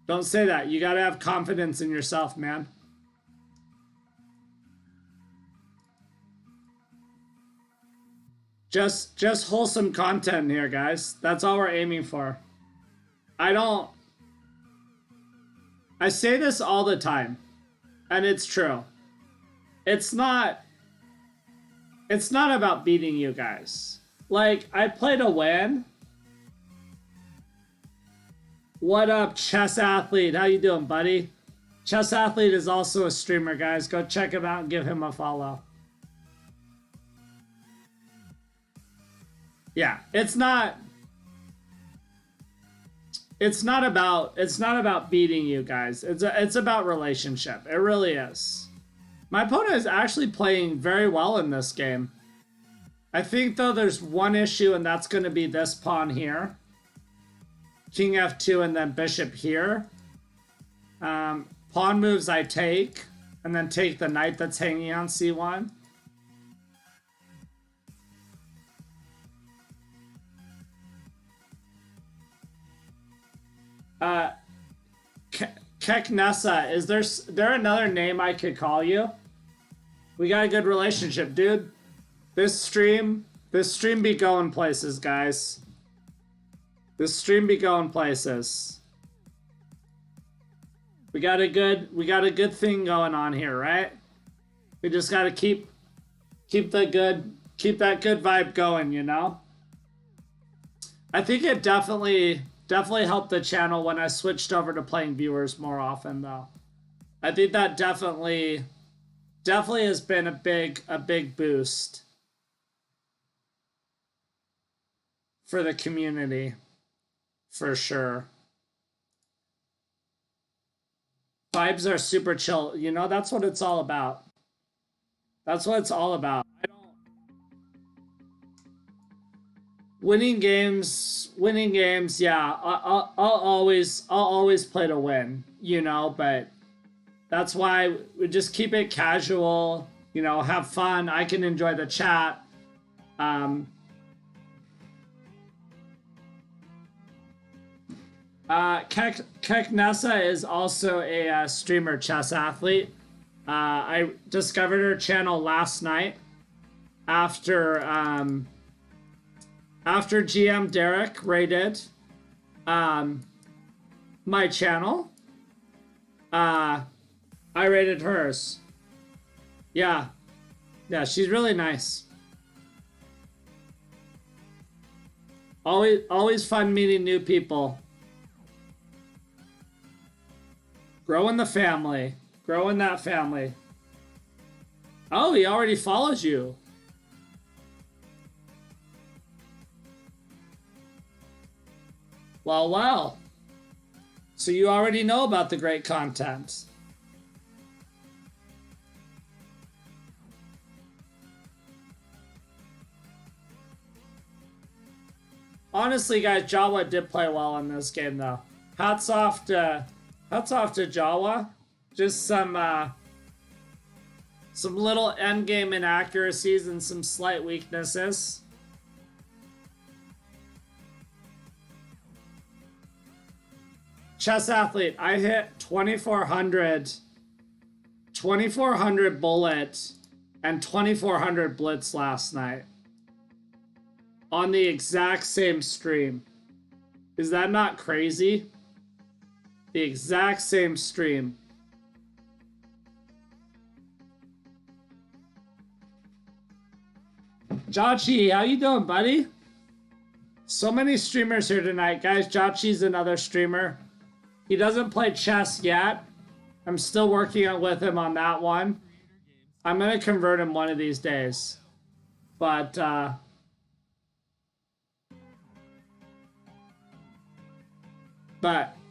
Don't say that. You gotta have confidence in yourself, man. Just wholesome content here, guys. That's all we're aiming for. I say this all the time, and it's true. It's not about beating you guys. Like, I play to win. What up, Chess Athlete? How you doing, buddy? Chess Athlete is also a streamer, guys. Go check him out and give him a follow. Yeah, it's not about beating you guys. It's about relationship. It really is. My opponent is actually playing very well in this game. I think though there's one issue, and that's going to be this pawn here. King f2 and then bishop here. Pawn moves I take, and then take the knight that's hanging on c1. Keknessa, is there another name I could call you? We got a good relationship, dude. This stream be going places, guys. This stream be going places. We got a good thing going on here, right? We just gotta keep that good vibe going, you know? I think it definitely helped the channel when I switched over to playing viewers more often, though. I think that definitely has been a big boost for the community, for sure. Vibes are super chill. You know, that's what it's all about. That's what it's all about. Winning games, yeah. I'll always play to win, you know, but that's why we just keep it casual, you know, have fun. I can enjoy the chat. Keknessa is also a streamer, Chess Athlete. I discovered her channel last night after GM Derek raided my channel. I raided hers. Yeah, she's really nice. Always fun meeting new people. Growing the family. Growing that family. Oh, he already follows you. Well. So you already know about the great content. Honestly, guys, Jawa did play well in this game, though. Hats off to Jawa. Just some little endgame inaccuracies and some slight weaknesses. Chess Athlete, I hit 2400 bullet and 2400 blitz last night on the exact same stream. Is that not crazy? The exact same stream. Jachi, how you doing, buddy? So many streamers here tonight, guys. Jachi's another streamer. He doesn't play chess yet. I'm still working with him on that one. I'm gonna convert him one of these days. But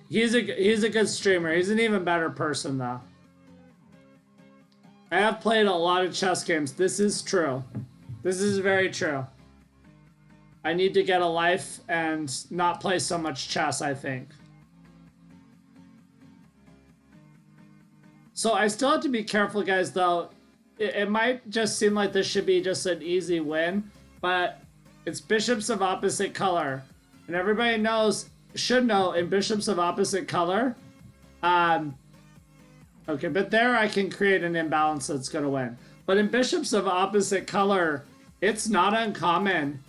he's a good streamer. He's an even better person, though. I have played a lot of chess games. This is true. This is very true. I need to get a life and not play so much chess, I think. So I still have to be careful, guys, though. It might just seem like this should be just an easy win, but it's bishops of opposite color. And everybody should know in bishops of opposite color. Okay, but there I can create an imbalance that's going to win. But in bishops of opposite color, it's not uncommon.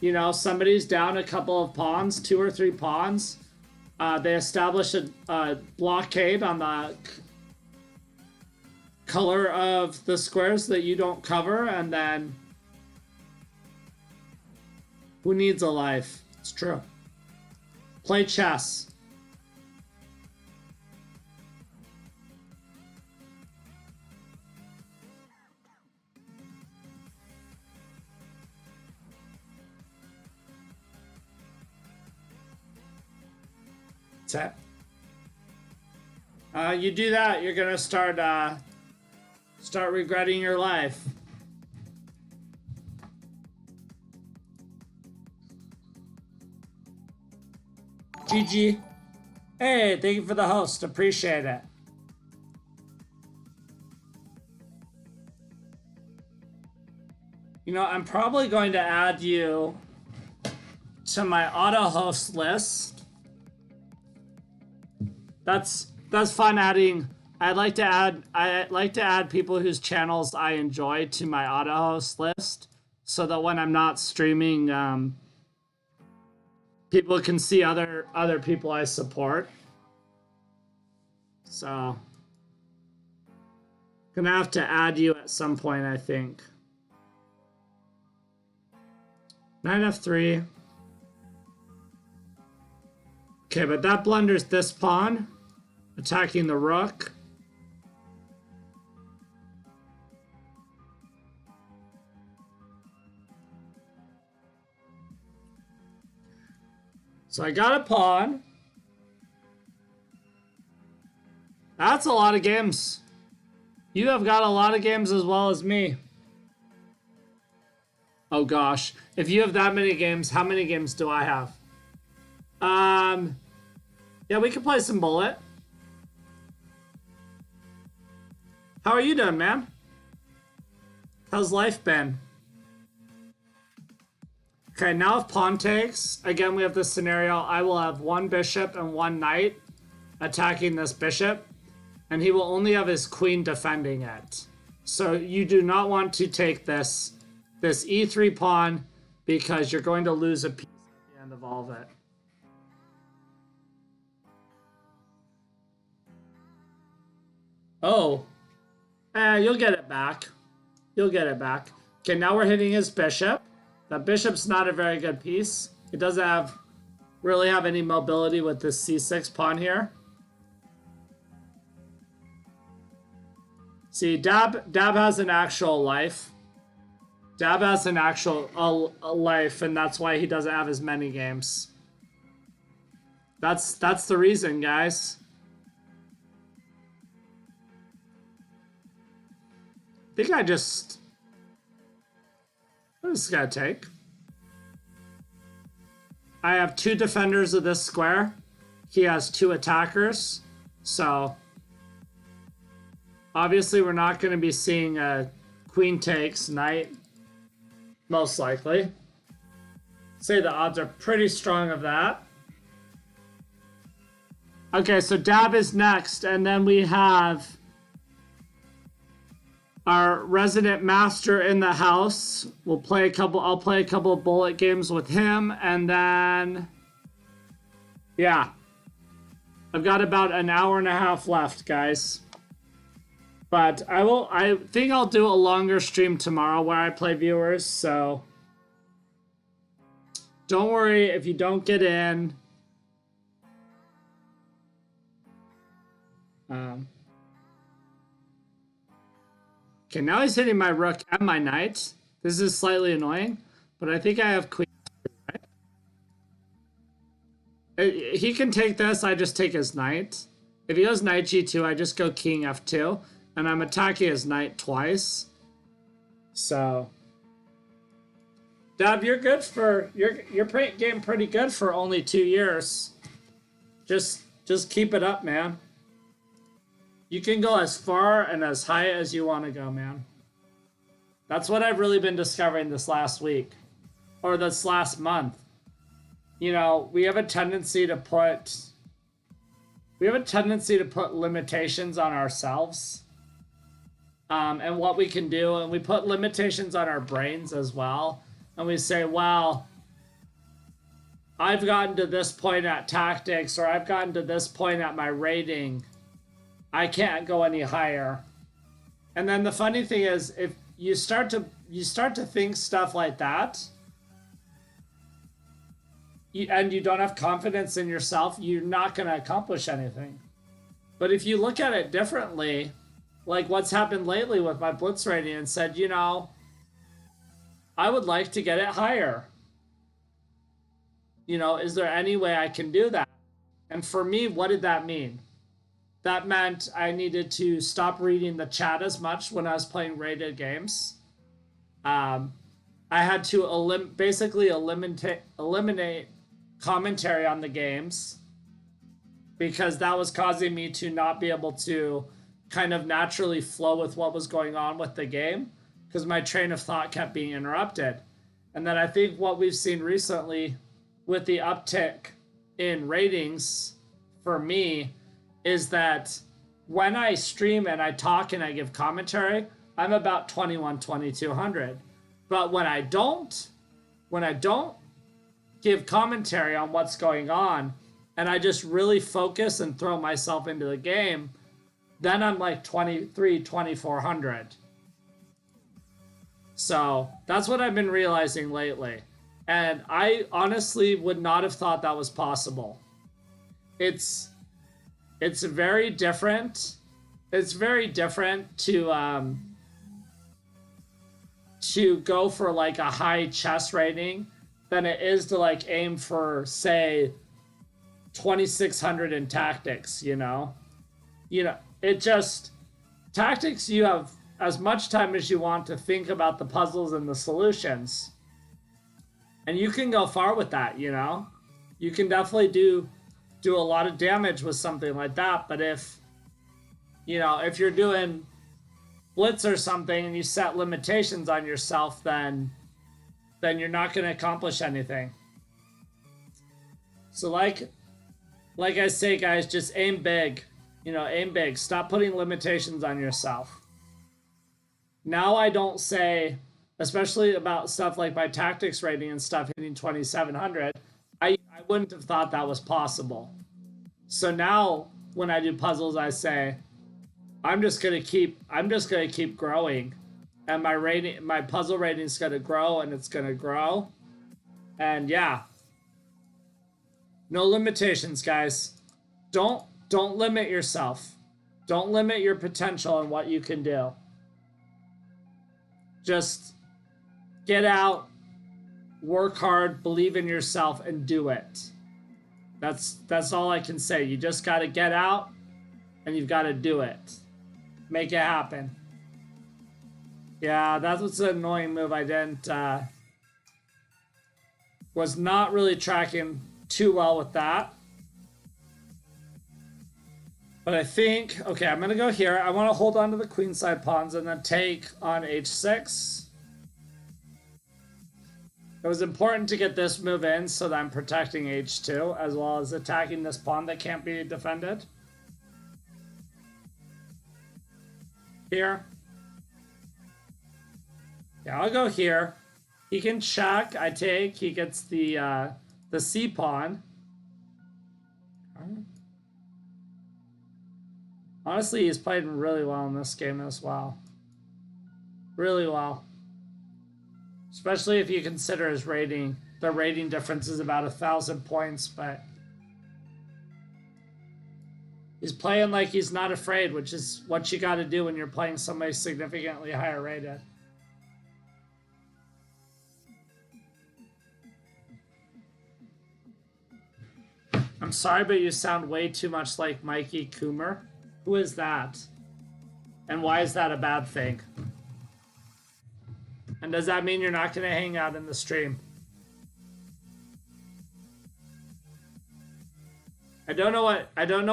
You know, somebody's down a couple of pawns, 2 or 3 pawns. They establish a blockade on the color of the squares that you don't cover, and then who needs a life? It's true. Play chess. That's it. You do that, you're gonna start regretting your life. GG. Hey, thank you for the host. Appreciate it. You know, I'm probably going to add you to my auto host list. That's fun adding. I like to add people whose channels I enjoy to my auto host list, so that when I'm not streaming, people can see other people I support. So gonna have to add you at some point, I think. Knight f3. Okay, but that blunders this pawn, attacking the rook. So I got a pawn. That's a lot of games. You have got a lot of games as well as me. Oh gosh. If you have that many games, how many games do I have? Yeah, we can play some Bullet. How are you doing, man? How's life been? Okay, now if pawn takes, again, we have this scenario. I will have 1 bishop and 1 knight attacking this bishop, and he will only have his queen defending it. So you do not want to take this e3 pawn, because you're going to lose a piece at the end of all of it. Oh. You'll get it back. You'll get it back. Okay, now we're hitting his bishop. That bishop's not a very good piece. It doesn't really have any mobility with this c6 pawn here. See, Dab has an actual life. Dab has an actual life, and that's why he doesn't have as many games. That's the reason, guys. I think I just... What is this gonna take? I have 2 defenders of this square. He has 2 attackers. So obviously we're not going to be seeing a queen takes knight, most likely. Say the odds are pretty strong of that. Okay, so Dab is next, and then we have our resident master in the house. I'll play a couple of bullet games with him, and then yeah. I've got about an hour and a half left, guys. But I think I'll do a longer stream tomorrow where I play viewers, so don't worry if you don't get in. Okay, now he's hitting my rook and my knight. This is slightly annoying, but I think I have queen. Right? He can take this, I just take his knight. If he goes knight g2, I just go king f2, and I'm attacking his knight twice. So Dab, you're good for you're game pretty good for only 2 years. Just keep it up, man. You can go as far and as high as you want to go, man. That's what I've really been discovering this last week or this last month. You know, we have a tendency to put limitations on ourselves and what we can do, and we put limitations on our brains as well. And we say, well, I've gotten to this point at tactics, or I've gotten to this point at my rating. I can't go any higher. And then the funny thing is, if you start to think stuff like that, and you don't have confidence in yourself, you're not going to accomplish anything. But if you look at it differently, like what's happened lately with my blitz rating, and said, you know, I would like to get it higher. You know, is there any way I can do that? And for me, what did that mean? That meant I needed to stop reading the chat as much when I was playing rated games. I had to basically eliminate commentary on the games, because that was causing me to not be able to kind of naturally flow with what was going on with the game, because my train of thought kept being interrupted. And then I think what we've seen recently with the uptick in ratings for me is that when I stream and I talk and I give commentary, I'm about 2200. But when I don't give commentary on what's going on, and I just really focus and throw myself into the game, then I'm like 2400. So that's what I've been realizing lately. And I honestly would not have thought that was possible. It's very different. It's very different to go for like a high chess rating than it is to like aim for, say, 2600 in tactics, you know? It just, tactics, you have as much time as you want to think about the puzzles and the solutions. And you can go far with that, you know? You can definitely do a lot of damage with something like that. But if you're doing blitz or something and you set limitations on yourself, then you're not going to accomplish anything. So like I say, guys, just aim big. Aim big. Stop putting limitations on yourself. Now I don't say, especially about stuff like my tactics rating and stuff hitting 2700, I wouldn't have thought that was possible. So now when I do puzzles, I say, I'm just gonna keep growing, and my puzzle rating is gonna grow, and it's gonna grow. And yeah, no limitations, guys. Don't limit yourself. Don't limit your potential and what you can do. Just get out, work hard, believe in yourself, and do it. That's all I can say. You just got to get out, and you've got to do it. Make it happen. Yeah, that was an annoying move. I was not really tracking too well with that. But I think, okay, I'm going to go here. I want to hold on to the queenside pawns and then take on h6. It was important to get this move in so that I'm protecting h2, as well as attacking this pawn that can't be defended. Here. Yeah, I'll go here. He can check, I take, he gets the c pawn. Honestly, he's played really well in this game as well. Really well. Especially if you consider his rating. The rating difference is about 1,000 points, but he's playing like he's not afraid, which is what you got to do when you're playing somebody significantly higher rated. I'm sorry, but you sound way too much like Mikey Coomer. Who is that? And why is that a bad thing? And does that mean you're not going to hang out in the stream? I don't know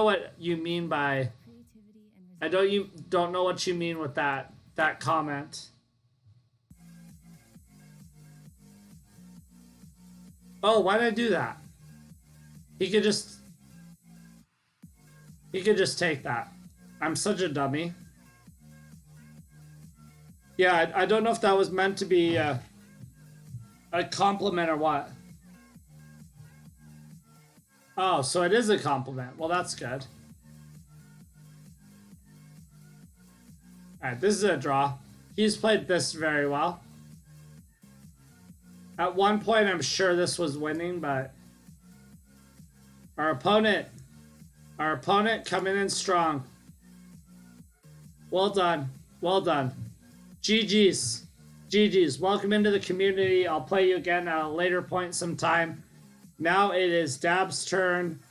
what you mean by don't know what you mean with that comment. Oh, why did I do that? He could just take that. I'm such a dummy. Yeah, I don't know if that was meant to be a compliment or what. Oh, so it is a compliment. Well, that's good. Alright, this is a draw. He's played this very well. At one point, I'm sure this was winning, but our opponent coming in strong. Well done. Well done. GG's. GG's. Welcome into the community. I'll play you again at a later point sometime. Now it is Dab's turn.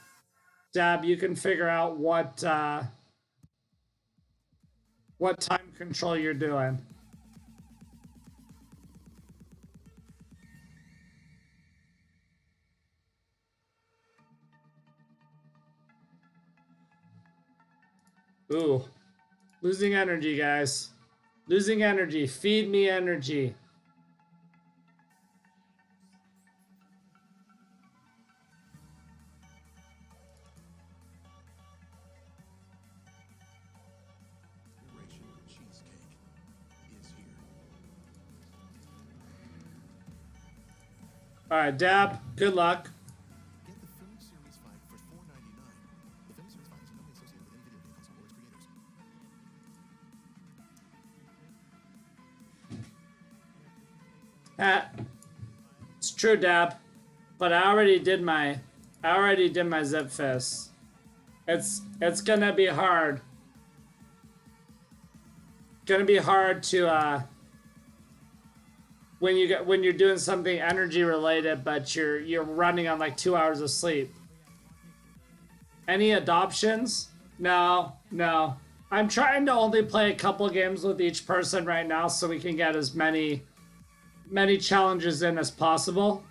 Dab, you can figure out what time control you're doing. Ooh. Losing energy, guys. Losing energy. Feed me energy. All right, Dab, good luck. Get the Philly Series 5 for $4.99. The Philly Series 5 is normally associated with any video game console or its creators. It's true, Dab, but I already did my zip fist. It's gonna be hard. Gonna be hard to when you're doing something energy related, but you're running on like 2 hours of sleep. Any adoptions? No. I'm trying to only play a couple games with each person right now, so we can get as many challenges in as possible.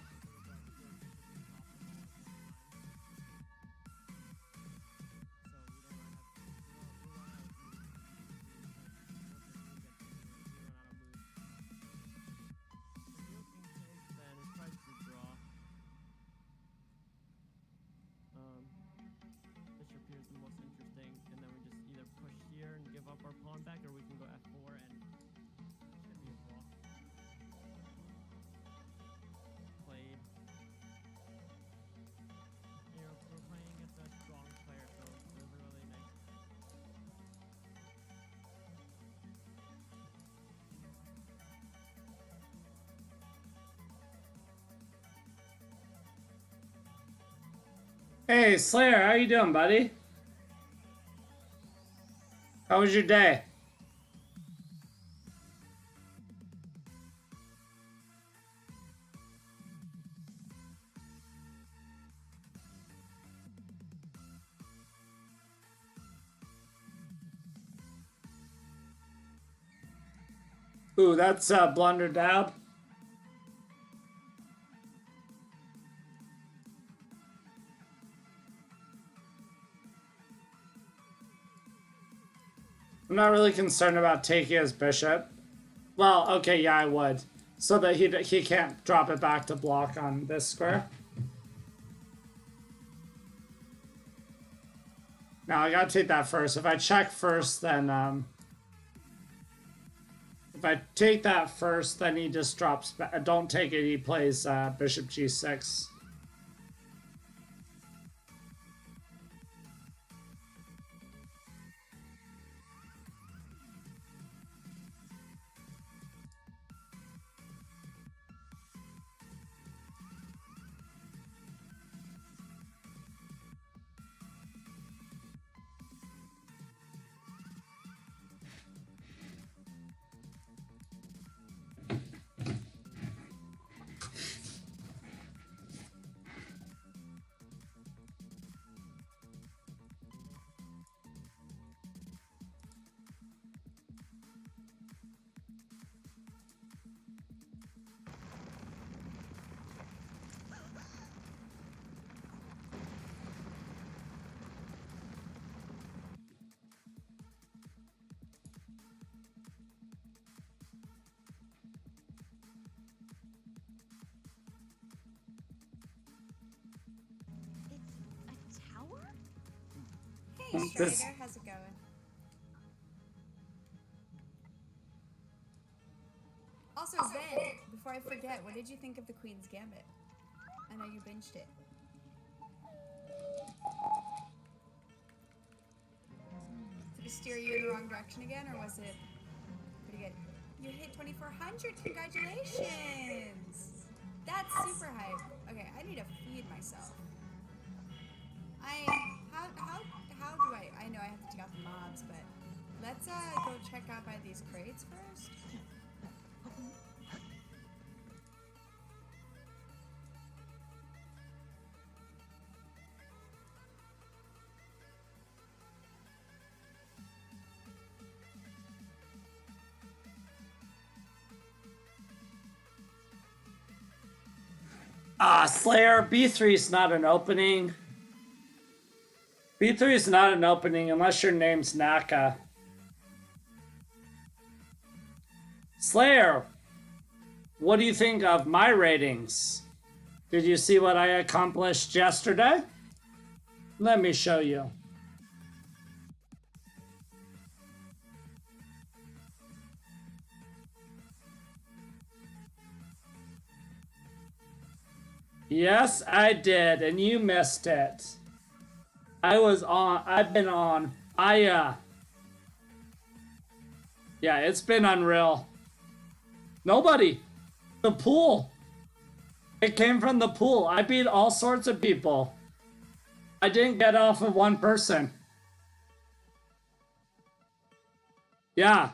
Bishop here is the most interesting, and then we just either push here and give up our pawn back, or we can go f4 and should be a draw. Played. You know, we're playing against a strong player, so it was really nice. Hey, Slayer, how you doing, buddy? How was your day? Ooh, that's Blunder Dab. I'm not really concerned about taking his bishop. Well, okay, yeah, I would. So that he can't drop it back to block on this square. Now, I gotta take that first. If I check first, then, if I take that first, then he just drops back. Don't take it, he plays bishop g6. Hey, This- Strider, how's it going? Also, Ben, before I forget, what did you think of the Queen's Gambit? I know you binged it. Did it steer you in the wrong direction again, or was it pretty good? You hit 2,400. Congratulations! That's super hype. Okay, I need to feed myself. How do I know I have to take out the mobs, but let's go check out by these crates first. Slayer, B3 is not an opening. B3 is not an opening unless your name's Naka. Slayer, what do you think of my ratings? Did you see what I accomplished yesterday? Let me show you. Yes, I did, and you missed it. I've been on fire. Yeah, it's been unreal. Nobody. The pool. It came from the pool. I beat all sorts of people. I didn't get off of one person. Yeah.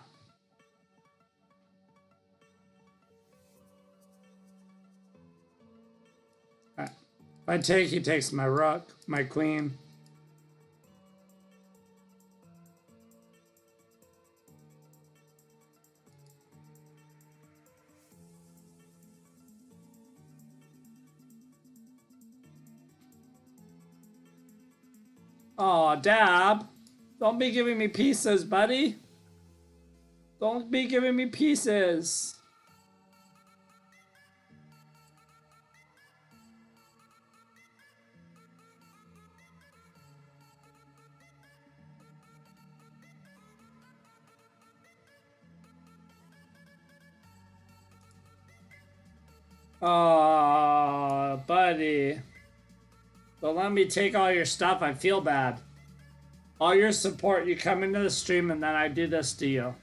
If I take, he takes my rook, my queen. Oh, Dab. Don't be giving me pieces, buddy. Don't be giving me pieces. Oh, buddy. Don't let me take all your stuff. I feel bad. All your support, you come into the stream and then I do this to you.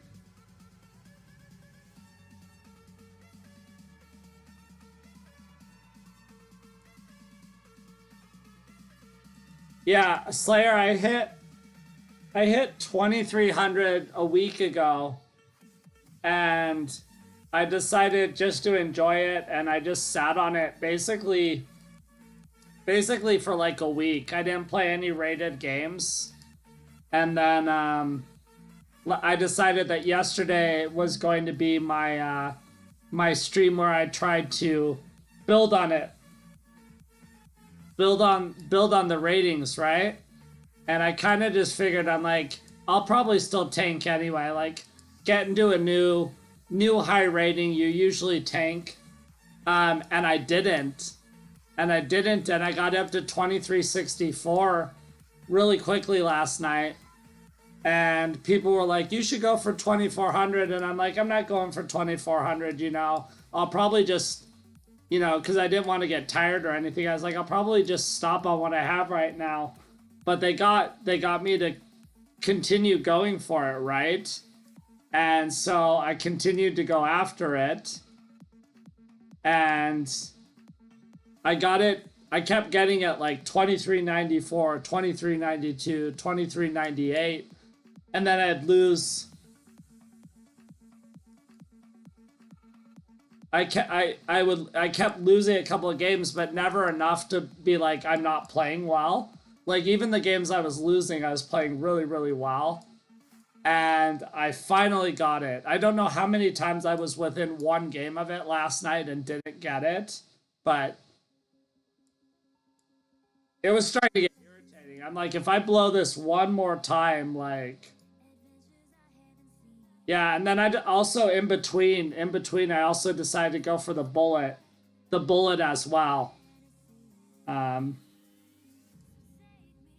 Yeah, Slayer, I hit 2,300 a week ago, and I decided just to enjoy it, and I just sat on it basically for like a week. I didn't play any rated games, and then I decided that yesterday was going to be my my stream where I tried to build on it. Build on the ratings, right? And I kind of just figured, I'm like, I'll probably still tank anyway. Like, get into a new high rating, you usually tank. And I didn't. And I got up to 2364 really quickly last night. And people were like, you should go for 2,400. And I'm like, I'm not going for 2,400, you know. I'll probably just, you know, because I didn't want to get tired or anything. I was like, I'll probably just stop on what I have right now. But they got me to continue going for it, right? And so I continued to go after it. And I got it. I kept getting it like 2394, 2392, 2398. And then I'd lose. I kept losing a couple of games, but never enough to be like, I'm not playing well. Like, even the games I was losing, I was playing really, really well. And I finally got it. I don't know how many times I was within one game of it last night and didn't get it, but it was starting to get irritating. I'm like, if I blow this one more time, like... Yeah, and then I also, in between, I also decided to go for the bullet as well.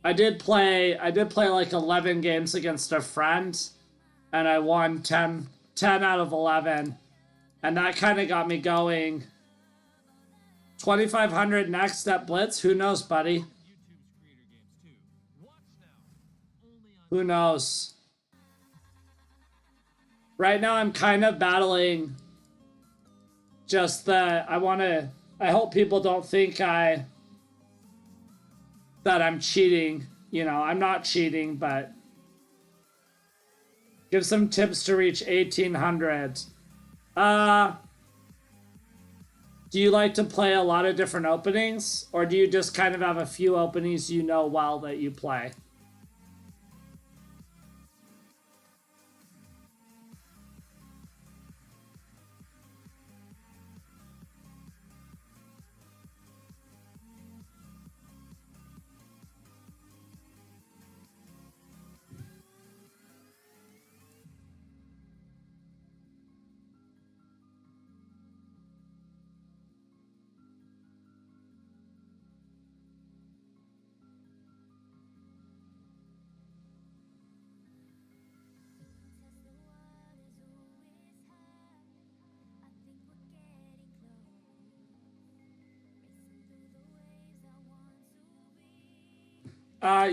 I did play like 11 games against a friend, and I won 10 out of 11, and that kind of got me going. 2500 next at Blitz, who knows, buddy? Who knows? Right now I'm kind of battling just the I hope people don't think that I'm cheating. You know, I'm not cheating, but give some tips to reach 1800. Do you like to play a lot of different openings, or do you just kind of have a few openings you know well that you play?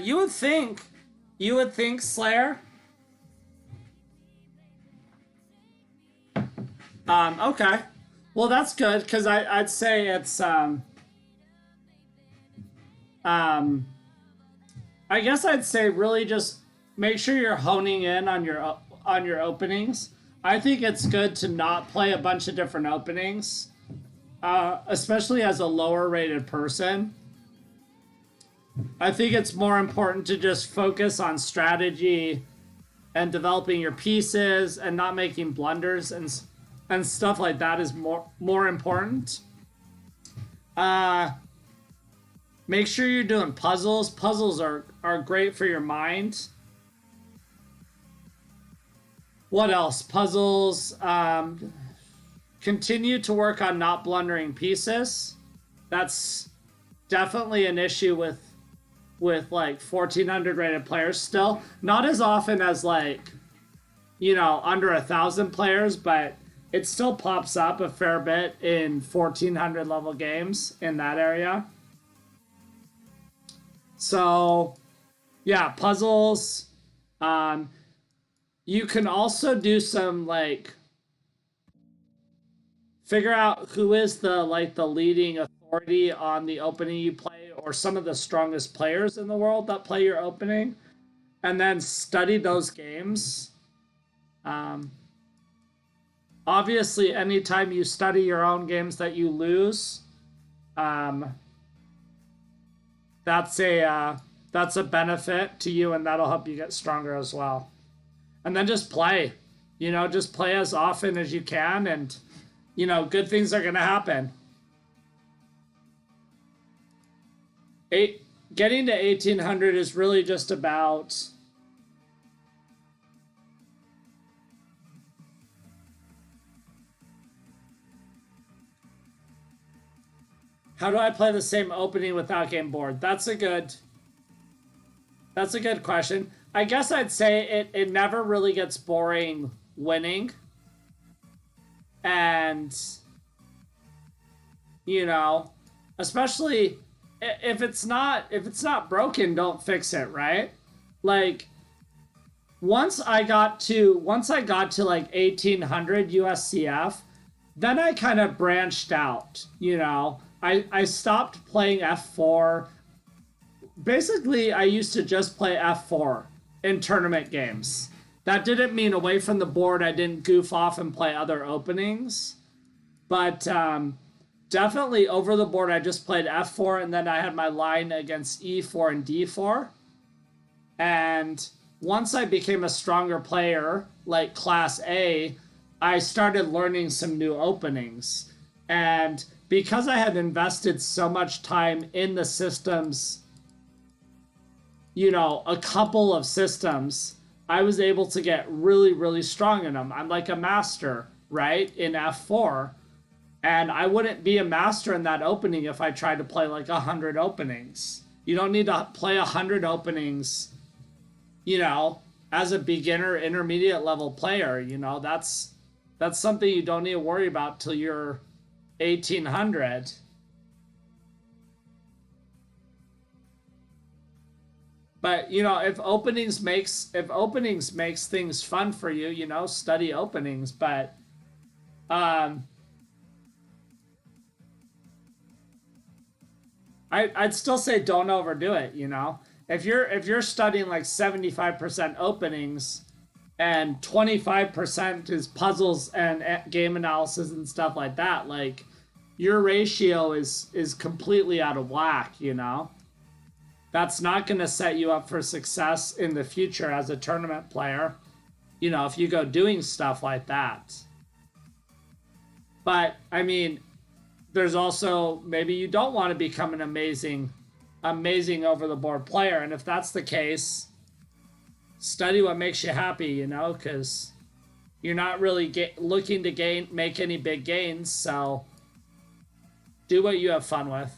You would think, Slayer. Okay. Well, that's good, because I'd say it's, um, I guess I'd say really just make sure you're honing in on your openings. I think it's good to not play a bunch of different openings, especially as a lower rated person. I think it's more important to just focus on strategy and developing your pieces and not making blunders and stuff like that is more important. Make sure you're doing puzzles. Puzzles are great for your mind. What else? Puzzles. Continue to work on not blundering pieces. That's definitely an issue with like 1400 rated players still. Not as often as like, you know, under 1,000 players, but it still pops up a fair bit in 1400 level games in that area. So yeah, puzzles. You can also do some like figure out who is the leading authority on the opening you play, or some of the strongest players in the world that play your opening, and then study those games. Obviously, anytime you study your own games that you lose, that's a benefit to you, and that'll help you get stronger as well. And then just play, you know, just play as often as you can, and you know, good things are gonna happen. Getting to 1800 is really just about how do I play the same opening without getting bored? That's a good question. I guess I'd say it never really gets boring winning. And you know, especially if it's not broken, don't fix it, right? Like once I got to like 1800 USCF, then I kind of branched out, you know. I stopped playing F4. Basically, I used to just play F4 in tournament games. That didn't mean away from the board I didn't goof off and play other openings. But definitely over the board I just played F4, and then I had my line against E4 and D4. And once I became a stronger player, like Class A, I started learning some new openings. And because I had invested so much time in the systems, you know, a couple of systems, I was able to get really, really strong in them. I'm like a master, right, in F4. And I wouldn't be a master in that opening if I tried to play like 100 openings. You don't need to play 100 openings, you know, as a beginner, intermediate level player. You know, that's something you don't need to worry about till you're 1800. But you know, if openings makes things fun for you, you know, study openings. But I'd still say don't overdo it. You know, if you're studying like 75% openings and 25% is puzzles and game analysis and stuff like that, like your ratio is completely out of whack. You know. That's not going to set you up for success in the future as a tournament player, you know, if you go doing stuff like that. But, I mean, there's also, maybe you don't want to become an amazing over-the-board player. And if that's the case, study what makes you happy, you know, because you're not really looking to make any big gains. So do what you have fun with.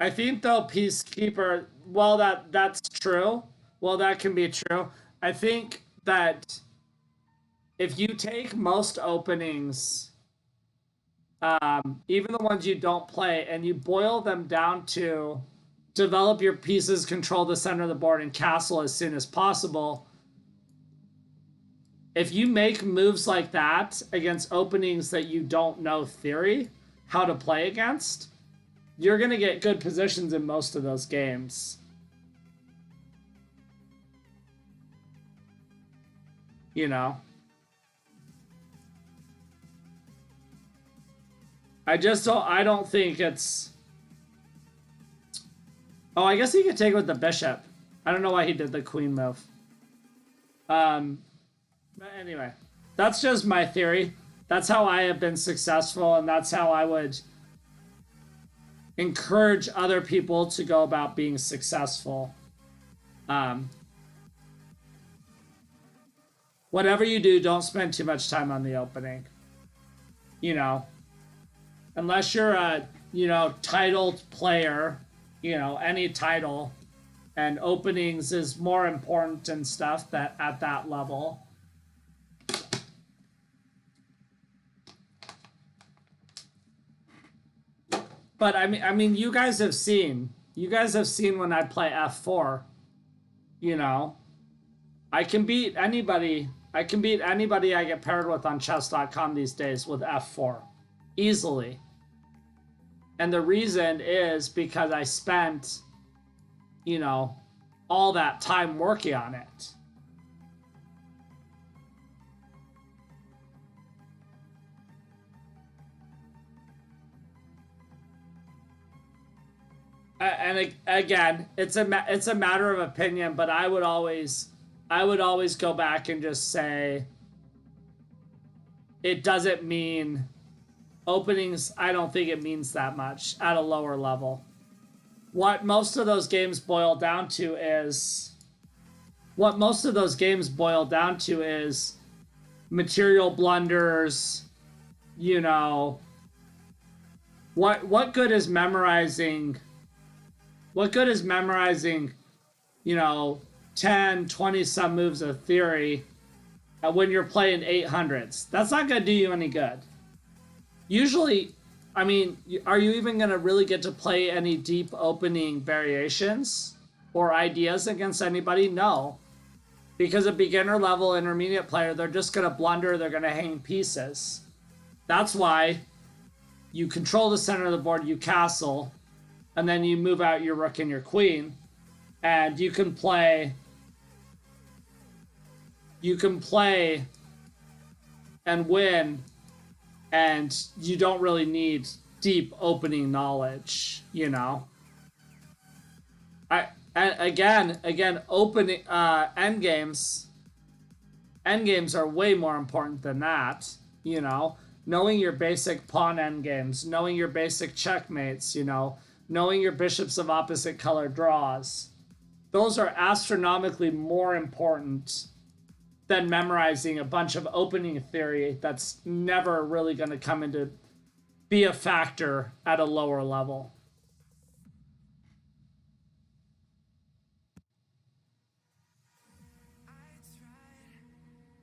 I think though, Peacekeeper, well, that's true. Well, that can be true. I think that if you take most openings, even the ones you don't play, and you boil them down to develop your pieces, control the center of the board, and castle as soon as possible, if you make moves like that against openings that you don't know theory, how to play against, you're going to get good positions in most of those games. You know? I don't think it's... Oh, I guess he could take it with the bishop. I don't know why he did the queen move. But anyway, that's just my theory. That's how I have been successful, and that's how I would encourage other people to go about being successful. Whatever you do, don't spend too much time on the opening. You know, unless you're a, you know, titled player, you know, any title, and openings is more important and stuff that at that level. But I mean, you guys have seen when I play F4, you know, I can beat anybody I get paired with on chess.com these days with F4 easily. And the reason is because I spent, you know, all that time working on it. And again, it's a matter of opinion, but I would always go back and just say it doesn't mean openings. I don't think it means that much at a lower level. What most of those games boil down to is material blunders. You know, what good is memorizing? What good is memorizing, you know, 10, 20 some moves of theory when you're playing 800s? That's not going to do you any good. Usually, I mean, are you even going to really get to play any deep opening variations or ideas against anybody? No. Because a beginner level intermediate player, they're just going to blunder, they're going to hang pieces. That's why you control the center of the board, you castle, and then you move out your rook and your queen, and you can play and win, and you don't really need deep opening knowledge, you know. Again, opening endgames are way more important than that, you know. Knowing your basic pawn endgames, knowing your basic checkmates, you know, knowing your bishops of opposite color draws. Those are astronomically more important than memorizing a bunch of opening theory that's never really going to come into be a factor at a lower level.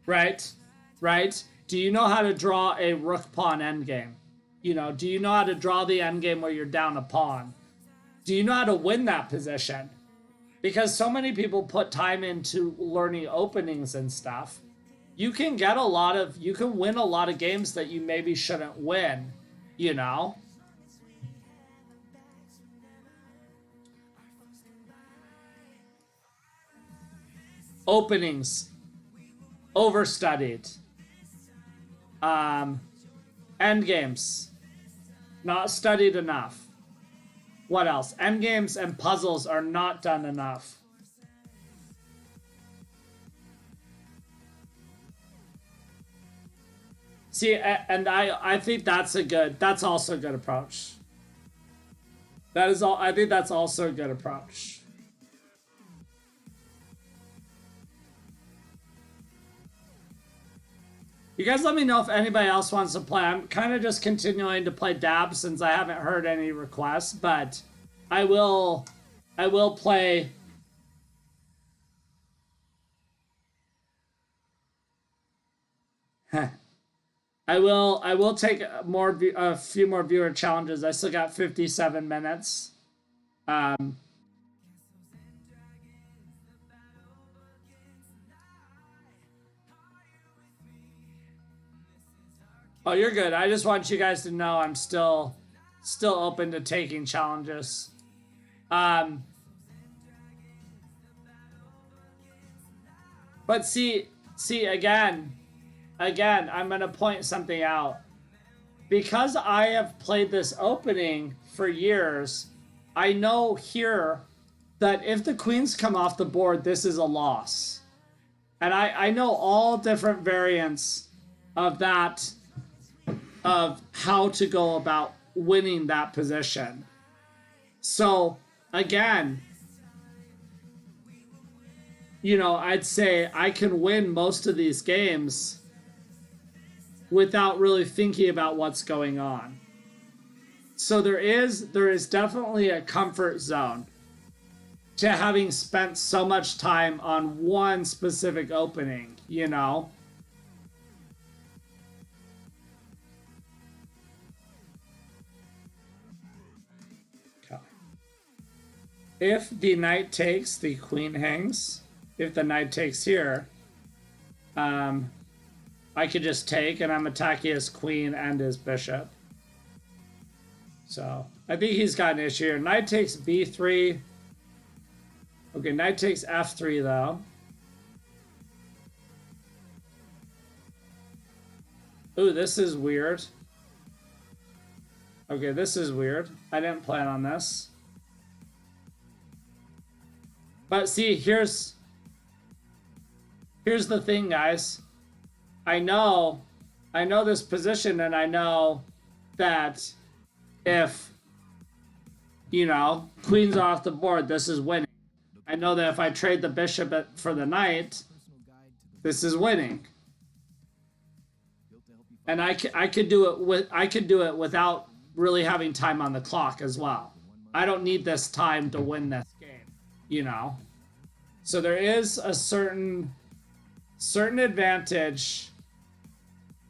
Right? Right? Do you know how to draw a rook pawn endgame? You know, do you know how to draw the endgame where you're down a pawn? Do you know how to win that position? Because so many people put time into learning openings and stuff. You can win a lot of games that you maybe shouldn't win, you know? Openings, overstudied. Endgames, not studied enough. What else? Endgames and puzzles are not done enough. See, and I think that's also a good approach. I think that's also a good approach. You guys let me know if anybody else wants to play. I'm kind of just continuing to play Dab since I haven't heard any requests, but I will play. I will take a few more viewer challenges. I still got 57 minutes. Oh, you're good. I just want you guys to know I'm still open to taking challenges. But see again, I'm going to point something out. Because I have played this opening for years, I know here that if the queens come off the board, this is a loss. And I know all different variants of that, of how to go about winning that position. So again, you know, I'd say I can win most of these games without really thinking about what's going on. So there is definitely a comfort zone to having spent so much time on one specific opening, you know? If the knight takes, the queen hangs. If the knight takes here, I could just take, and I'm attacking his queen and his bishop. So I think he's got an issue here. Knight takes b3. Okay, knight takes f3 though. Ooh, this is weird. Okay, this is weird. I didn't plan on this. But see, here's the thing, guys. I know this position, and I know that if, you know, queen's off the board, this is winning. I know that if I trade the bishop for the knight, this is winning. And I could do it without really having time on the clock as well. I don't need this time to win this game, you know. So there is a certain advantage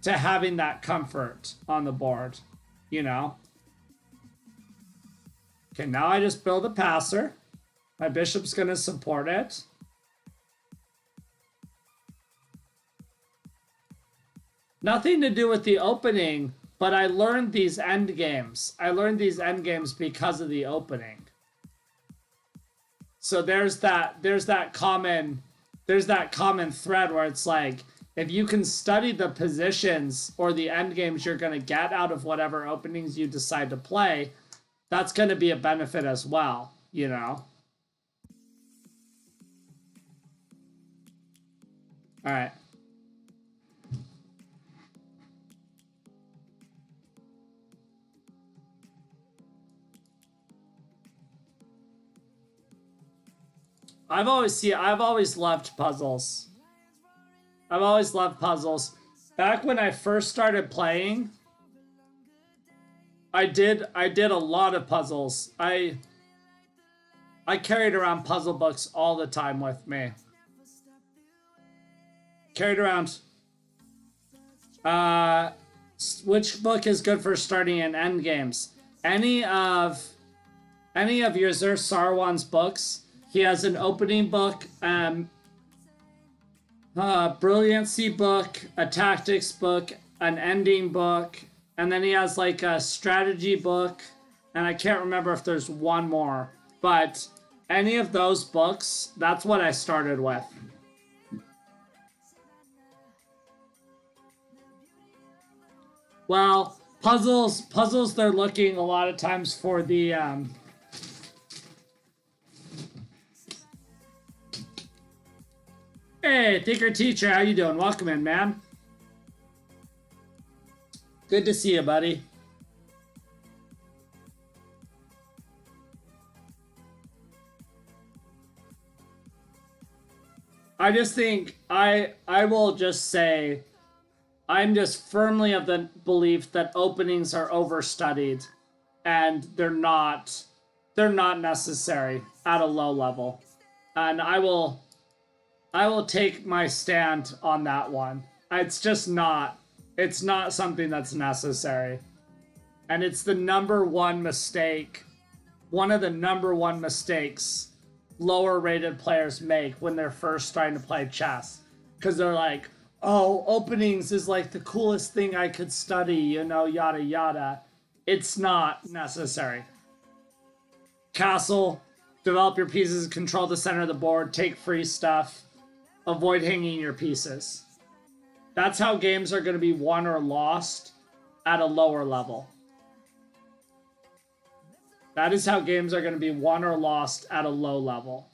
to having that comfort on the board, you know. Okay, now I just build a passer. My bishop's going to support it. Nothing to do with the opening, but I learned these endgames. I learned these endgames because of the opening. So there's that common thread where it's like, if you can study the positions or the endgames you're going to get out of whatever openings you decide to play, that's going to be a benefit as well, you know? All right. I've always loved puzzles. I've always loved puzzles. Back when I first started playing, I did a lot of puzzles. I carried around puzzle books all the time with me. Carried around. Which book is good for starting in end games? Any of Yuzur Sarwan's books. He has an opening book, brilliancy book, a tactics book, an ending book, and then he has like a strategy book, and I can't remember if there's one more, but any of those books, that's what I started with. Well, puzzles they're looking a lot of times for the Hey, Thinker Teacher, how you doing? Welcome in, man. Good to see you, buddy. I just think I will just say I'm just firmly of the belief that openings are overstudied and they're not necessary at a low level. And I will take my stand on that one. It's not something that's necessary. And it's the number one mistake, one of the number one mistakes lower rated players make when they're first starting to play chess. Because they're like, oh, openings is like the coolest thing I could study, yada yada. It's not necessary. Castle, develop your pieces, control the center of the board, take free stuff. Avoid hanging your pieces. That's how games are going to be won or lost at a lower level. That is how games are going to be won or lost at a low level.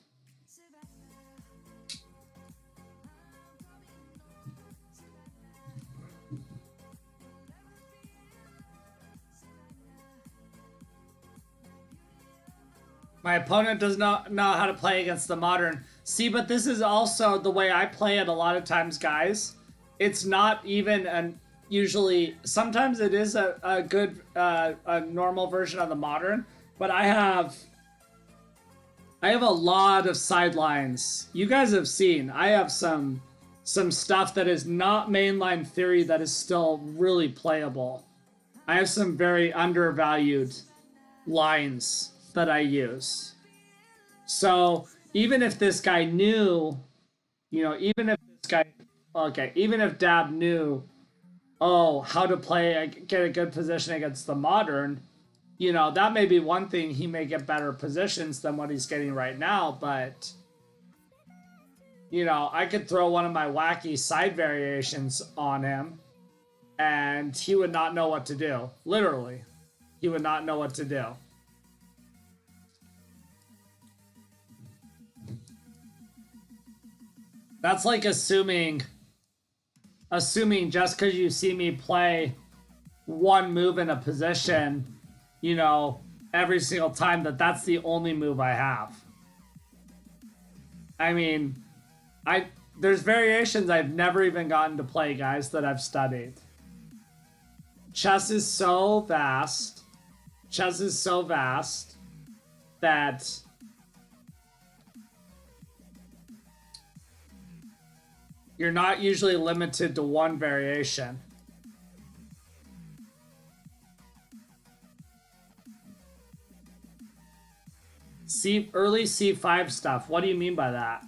My opponent does not know how to play against the modern. See, but this is also the way I play it a lot of times, guys. It's not even usually, sometimes it is a good, a normal version of the modern, but I have a lot of sidelines. You guys have seen, I have some stuff that is not mainline theory that is still really playable. I have some very undervalued lines that I use. So even if this guy knew, even if Dab knew, how to play, get a good position against the modern, that may be one thing. He may get better positions than what he's getting right now, but, I could throw one of my wacky side variations on him and he would not know what to do. Literally, he would not know what to do. That's like assuming just because you see me play one move in a position, every single time that's the only move I have. I mean, there's variations I've never even gotten to play, guys, that I've studied. Chess is so vast that you're not usually limited to one variation. Early C5 stuff. What do you mean by that?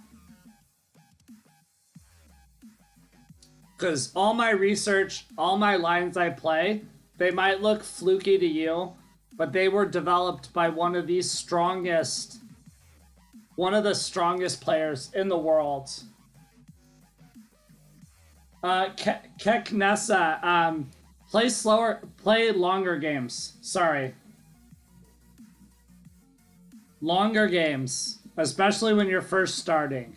Because all my research, all my lines I play, they might look fluky to you, but they were developed by one of the strongest players in the world. Keknessa, play longer games. Sorry. Longer games, especially when you're first starting.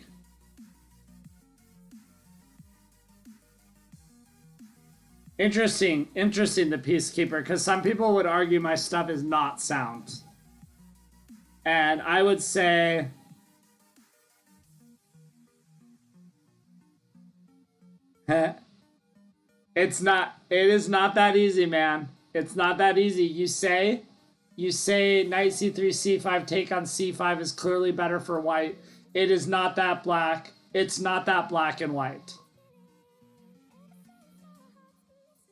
Interesting, the Peacekeeper, because some people would argue my stuff is not sound. And I would say It's not. It is not that easy, man. It's not that easy. You say knight c3, c5, take on c5 is clearly better for white. It is not that black. It's not that black and white.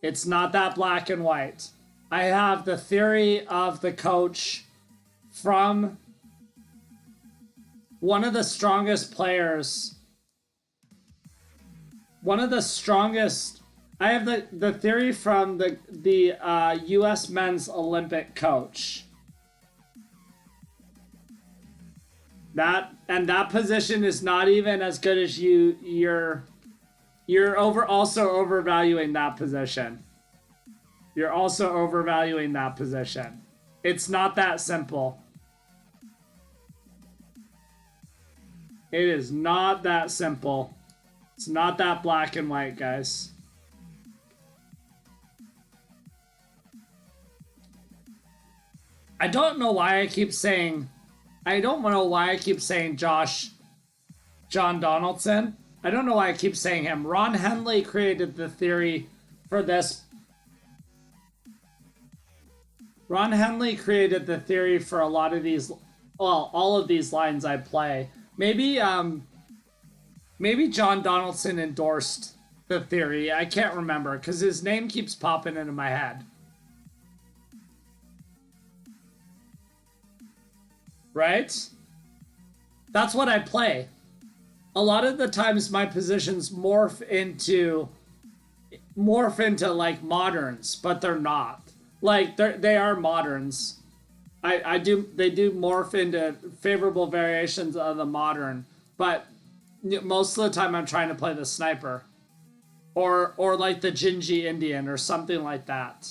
It's not that black and white. I have the theory of the coach from one of the strongest players. One of the strongest. I have the theory from the U.S. men's Olympic coach. That position is not even as good as you're also overvaluing that position. You're also overvaluing that position. It's not that simple. It is not that simple. It's not that black and white, guys. I don't know why I keep saying John Donaldson. I don't know why I keep saying him. Ron Henley created the theory for this. Ron Henley created the theory for a lot of these, well, all of these lines I play. Maybe John Donaldson endorsed the theory. I can't remember because his name keeps popping into my head. Right? That's what I play. A lot of the times my positions morph into like moderns, but they're not. Like they are moderns. They do morph into favorable variations of the modern, but most of the time I'm trying to play the sniper. Or like the Gingy Indian or something like that.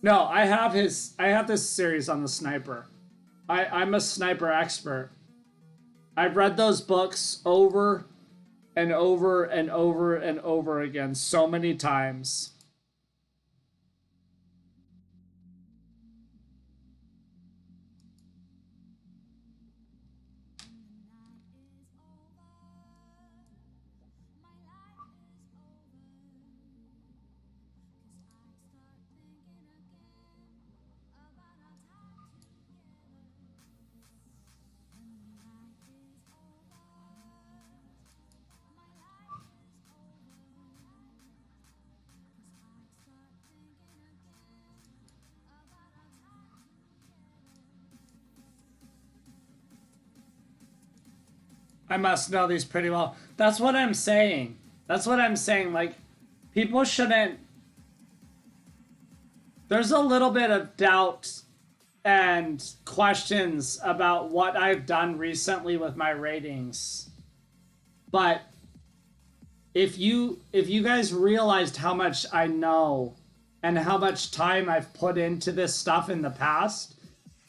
No, I have this series on the sniper. I'm a sniper expert. I've read those books over and over and over and over again so many times. I must know these pretty well. That's what I'm saying. Like, people shouldn't... There's a little bit of doubt and questions about what I've done recently with my ratings. But if you guys realized how much I know and how much time I've put into this stuff in the past,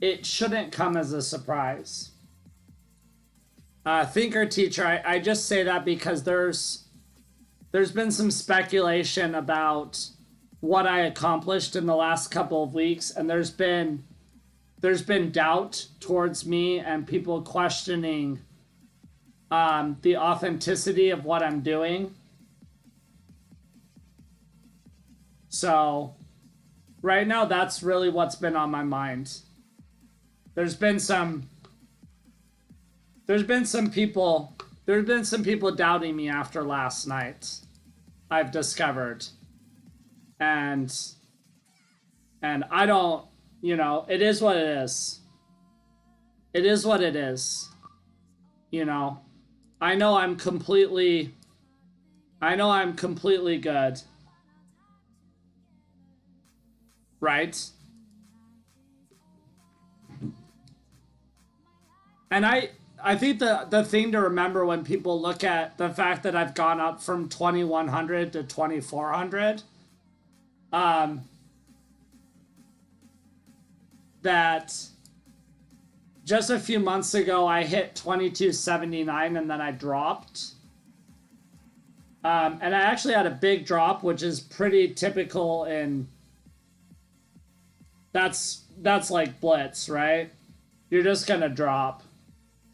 it shouldn't come as a surprise. Thinker teacher, I just say that because there's been some speculation about what I accomplished in the last couple of weeks, and there's been doubt towards me and people questioning the authenticity of what I'm doing. So right now that's really what's been on my mind. There's been some people doubting me after last night, I've discovered. And I don't, it is what it is. It is what it is. I know I'm completely good. Right? And I think the thing to remember when people look at the fact that I've gone up from 2100 to 2400, that just a few months ago I hit 2279 and then I dropped. And I actually had a big drop, which is pretty typical in... That's like Blitz, right? You're just gonna drop.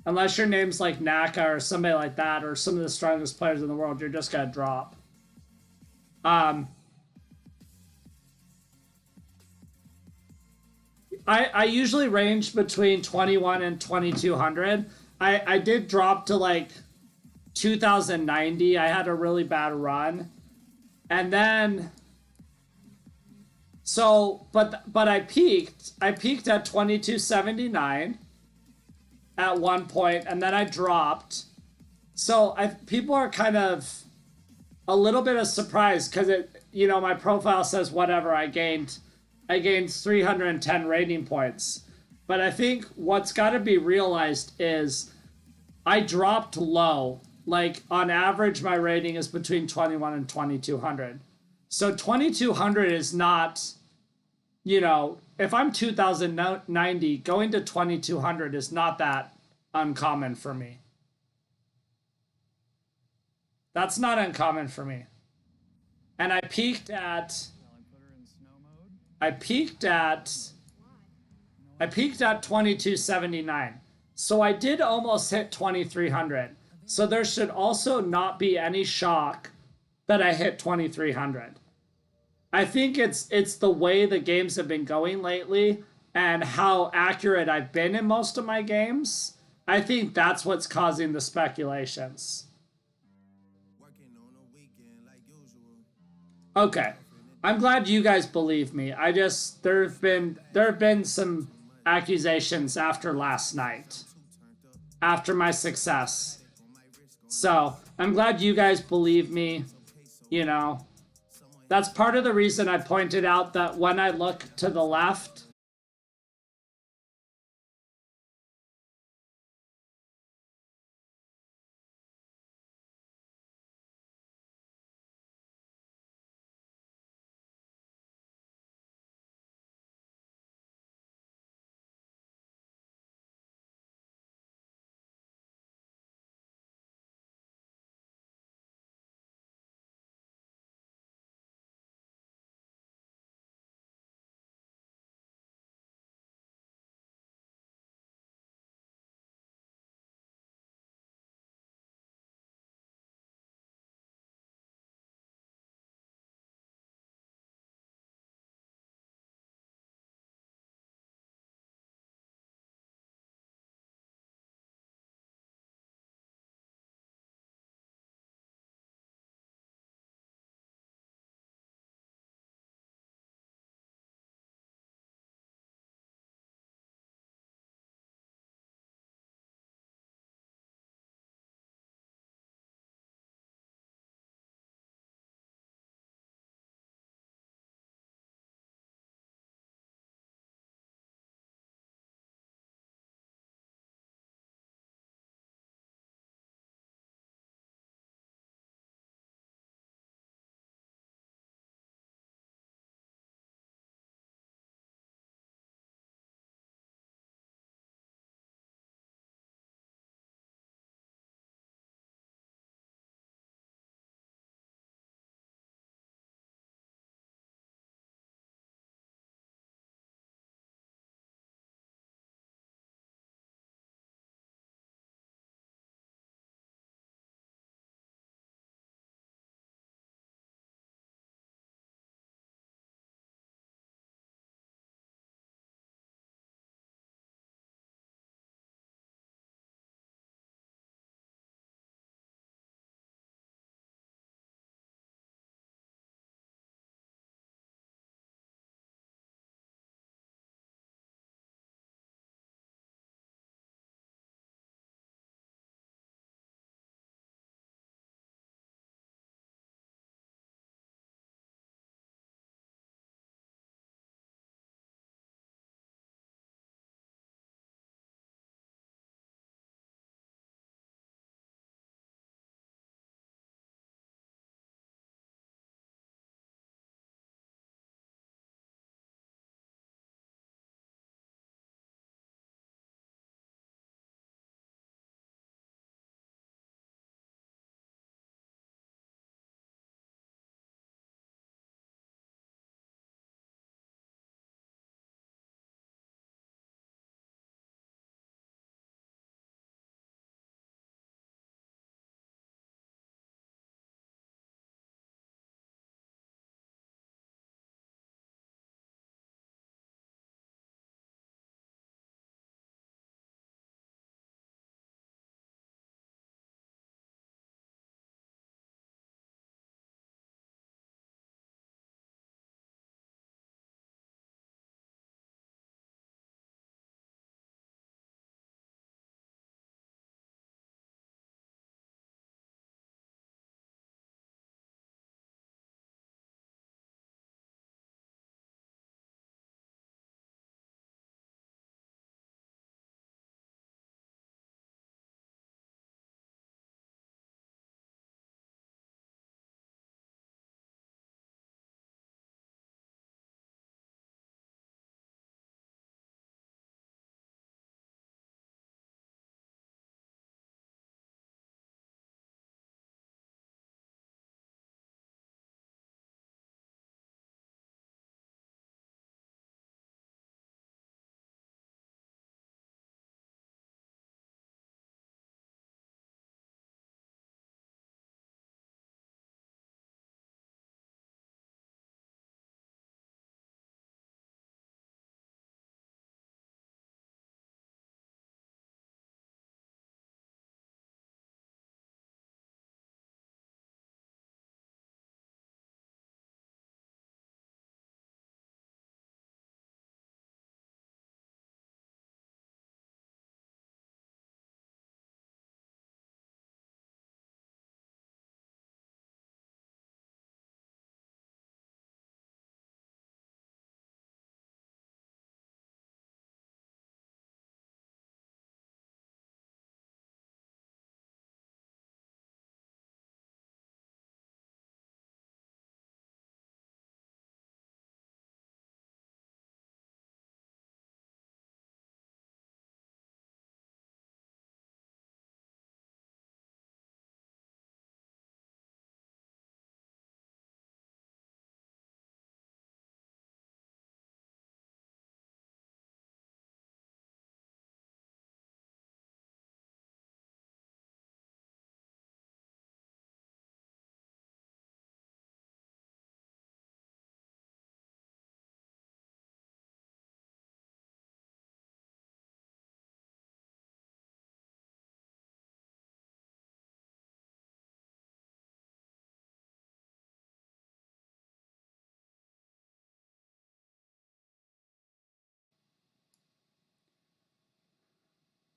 Unless your name's like Naka or somebody like that, or some of the strongest players in the world, you're just gonna drop. I usually range between 21 and 2200. I did drop to like 2090. I had a really bad run. And then but I peaked. I peaked at 2279 at one point, and then I dropped. So people are kind of a little bit of surprise because my profile says whatever. I gained 310 rating points. But I think what's got to be realized is I dropped low. Like on average, my rating is between 21 and 2200. So 2200 is not, if I'm 2090, going to 2200 is not that uncommon for me. That's not uncommon for me. And I peaked at I peaked at 2279. So I did almost hit 2300. So there should also not be any shock that I hit 2300. I think it's the way the games have been going lately and how accurate I've been in most of my games. I think that's what's causing the speculations. Okay. I'm glad you guys believe me. There have been some accusations after last night. After my success. So, I'm glad you guys believe me. That's part of the reason I pointed out that when I look to the left,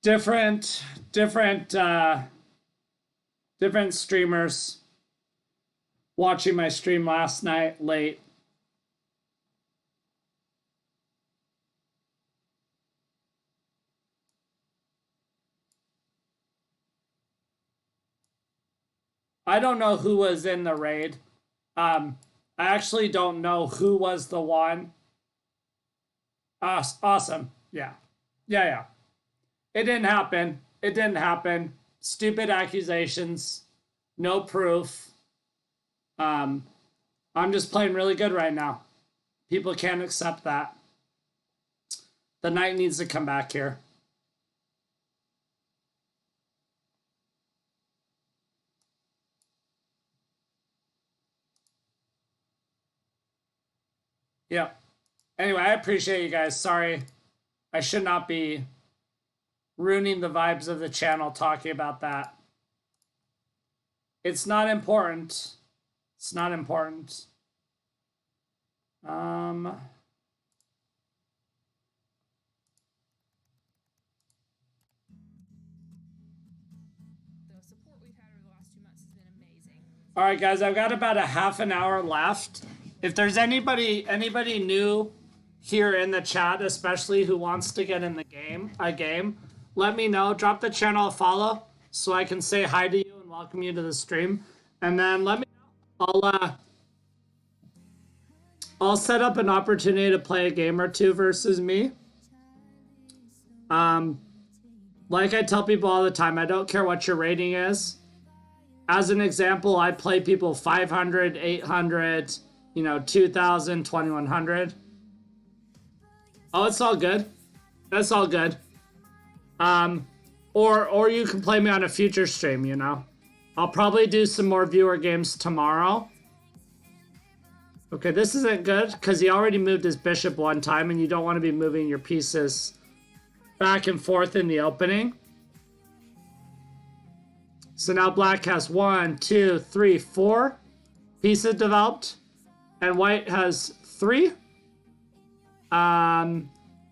different different streamers watching my stream last night late. I don't know who was in the raid. I actually don't know who was the one. Awesome. Yeah. Yeah. It didn't happen. It didn't happen. Stupid accusations. No proof. I'm just playing really good right now. People can't accept that. The knight needs to come back here. Yeah. Anyway, I appreciate you guys. Sorry. I should not be ruining the vibes of the channel talking about that. It's not important. It's not important. The support we've had over the last 2 months has been amazing. All right, guys, I've got about a half an hour left. If there's anybody new here in the chat, especially who wants to get in the game, let me know. Drop the channel a follow so I can say hi to you and welcome you to the stream. And then let me know. I'll set up an opportunity to play a game or two versus me. Like I tell people all the time, I don't care what your rating is. As an example, I play people 500, 800, 2,000, 2,100. Oh, it's all good. That's all good. Or you can play me on a future stream, I'll probably do some more viewer games tomorrow. Okay, this isn't good because he already moved his bishop one time and you don't want to be moving your pieces back and forth in the opening. So now black has 1, 2, 3, 4 pieces developed. And white has 3.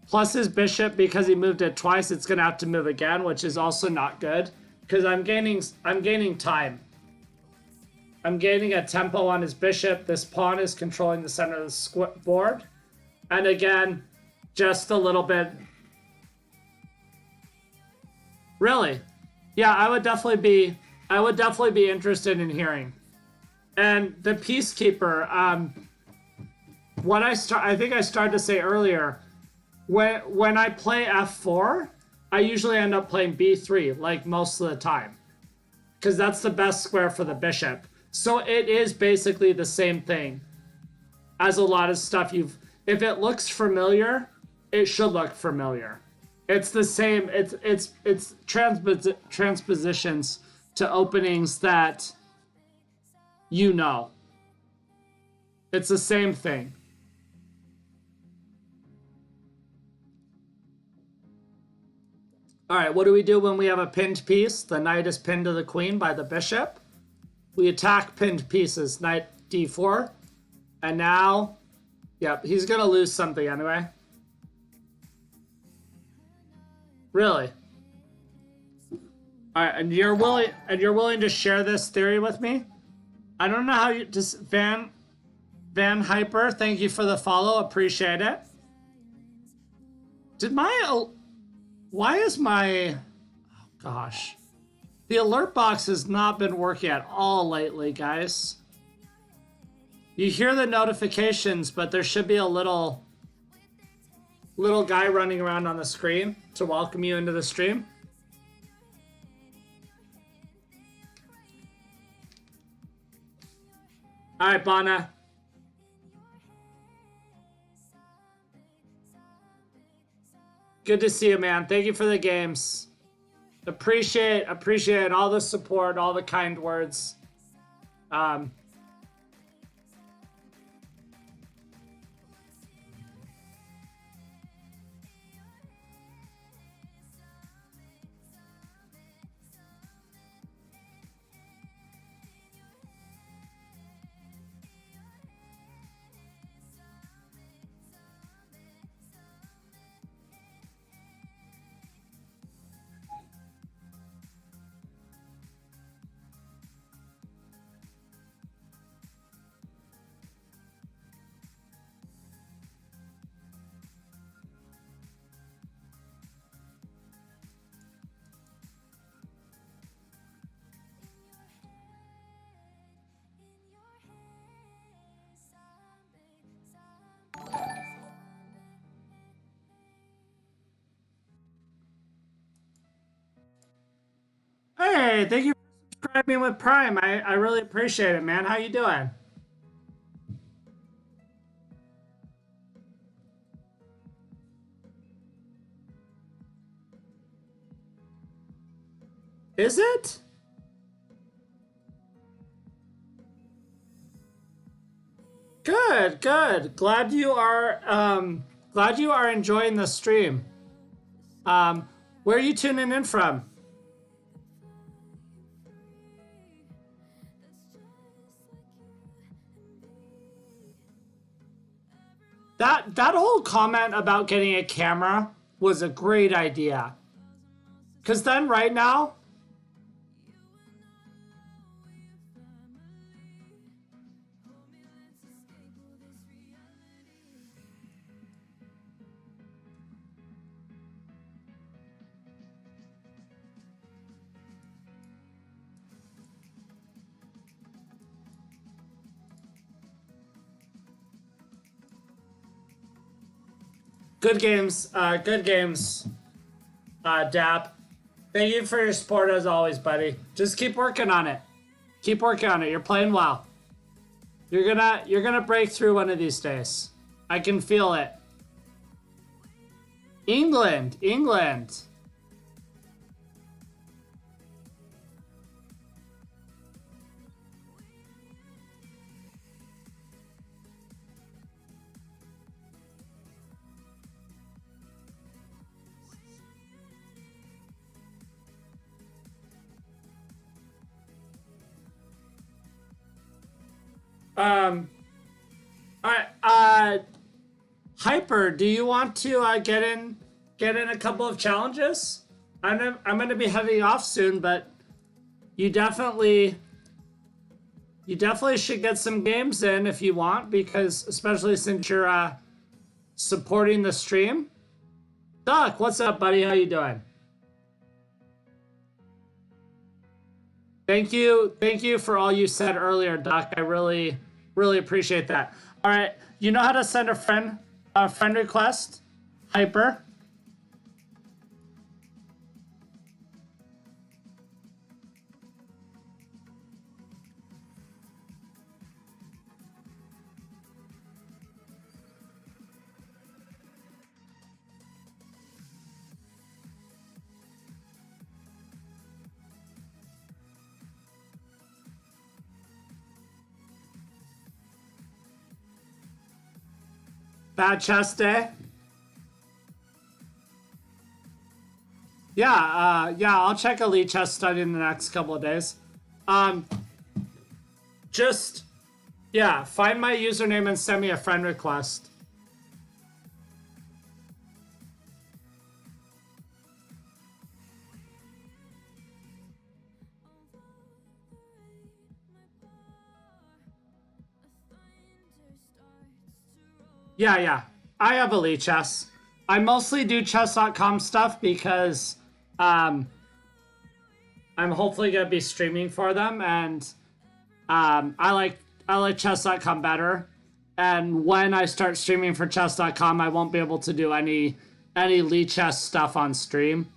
Plus his bishop, because he moved it twice, it's gonna have to move again, which is also not good. Because I'm gaining time. I'm gaining a tempo on his bishop. This pawn is controlling the center of the board. And again, just a little bit. Really? Yeah, I would definitely be interested in hearing. And the Peacekeeper, I think I started to say earlier, when I play f4, I usually end up playing b3 like most of the time. Because that's the best square for the bishop. So it is basically the same thing as a lot of stuff if it looks familiar, it should look familiar. It's the same, it's transpositions to openings that It's the same thing. All right, what do we do when we have a pinned piece? The knight is pinned to the queen by the bishop. We attack pinned pieces, knight d4. And now, yep, he's gonna lose something anyway. Really? All right, and you're willing to share this theory with me? I don't know how you just Van Hyper, thank you for the follow, appreciate it. Why is my, oh gosh. The alert box has not been working at all lately, guys. You hear the notifications, but there should be a little guy running around on the screen to welcome you into the stream. All right, Bana. Good to see you, man. Thank you for the games. Appreciate all the support, all the kind words. Hey, thank you for subscribing with Prime. I really appreciate it, man. How you doing? Is it? Good, good. Glad you are enjoying the stream. Where are you tuning in from? That whole comment about getting a camera was a great idea. Cause then right now, good games, Dap. Thank you for your support as always, buddy. Just keep working on it. Keep working on it. You're playing well. You're gonna break through one of these days. I can feel it. England. Hyper, do you want to get in a couple of challenges? I'm gonna be heading off soon, but you definitely should get some games in if you want, because especially since you're supporting the stream. Duck, what's up, buddy? How you doing? Thank you for all you said earlier, Duck. I really appreciate that. All right, you know how to send a friend request? Hyper. Bad chest day. Yeah, I'll check Elite Chess Study in the next couple of days. Just, yeah, find my username and send me a friend request. Yeah. I have Elite Chess. I mostly do chess.com stuff because I'm hopefully gonna be streaming for them, and I like chess.com better. And when I start streaming for chess.com, I won't be able to do any Elite Chess stuff on stream.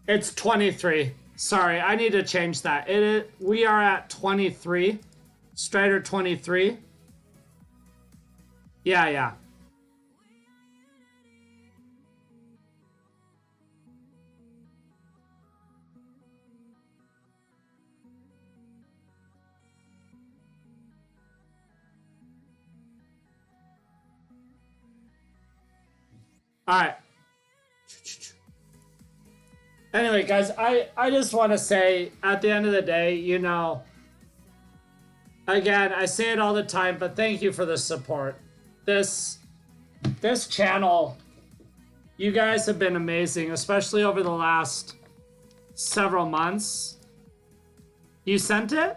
It's 23. Sorry, I need to change that. We are at 23. Strider 23. Yeah. All right. Anyway, guys, I just want to say, at the end of the day, you know, again, I say it all the time, but thank you for the support. This channel, you guys have been amazing, especially over the last several months. You sent it?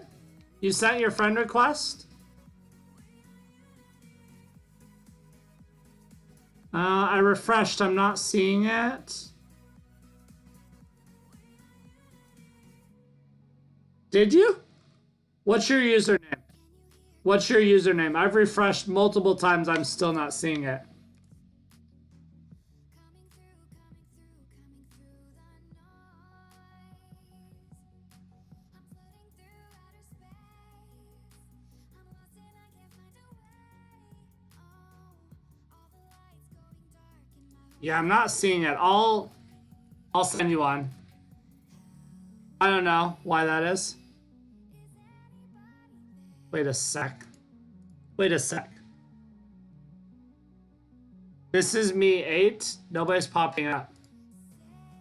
You sent your friend request? I refreshed. I'm not seeing it. Did you? What's your username? What's your username? I've refreshed multiple times. I'm still not seeing it. Yeah, I'm not seeing it. I'll send you one. I don't know why that is. Wait a sec. Wait a sec. This is me 8. Nobody's popping up.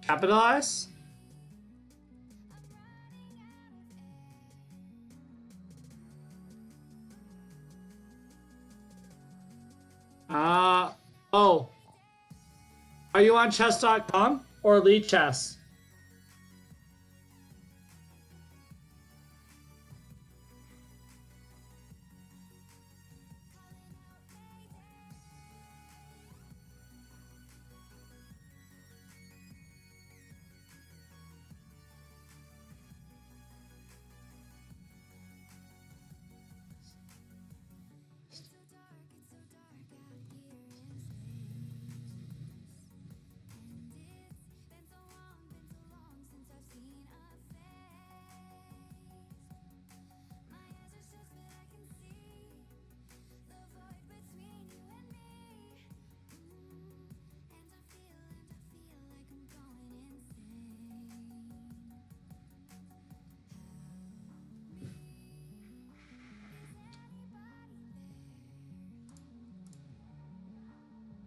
Capitalize? Oh. Are you on chess.com or Elite Chess?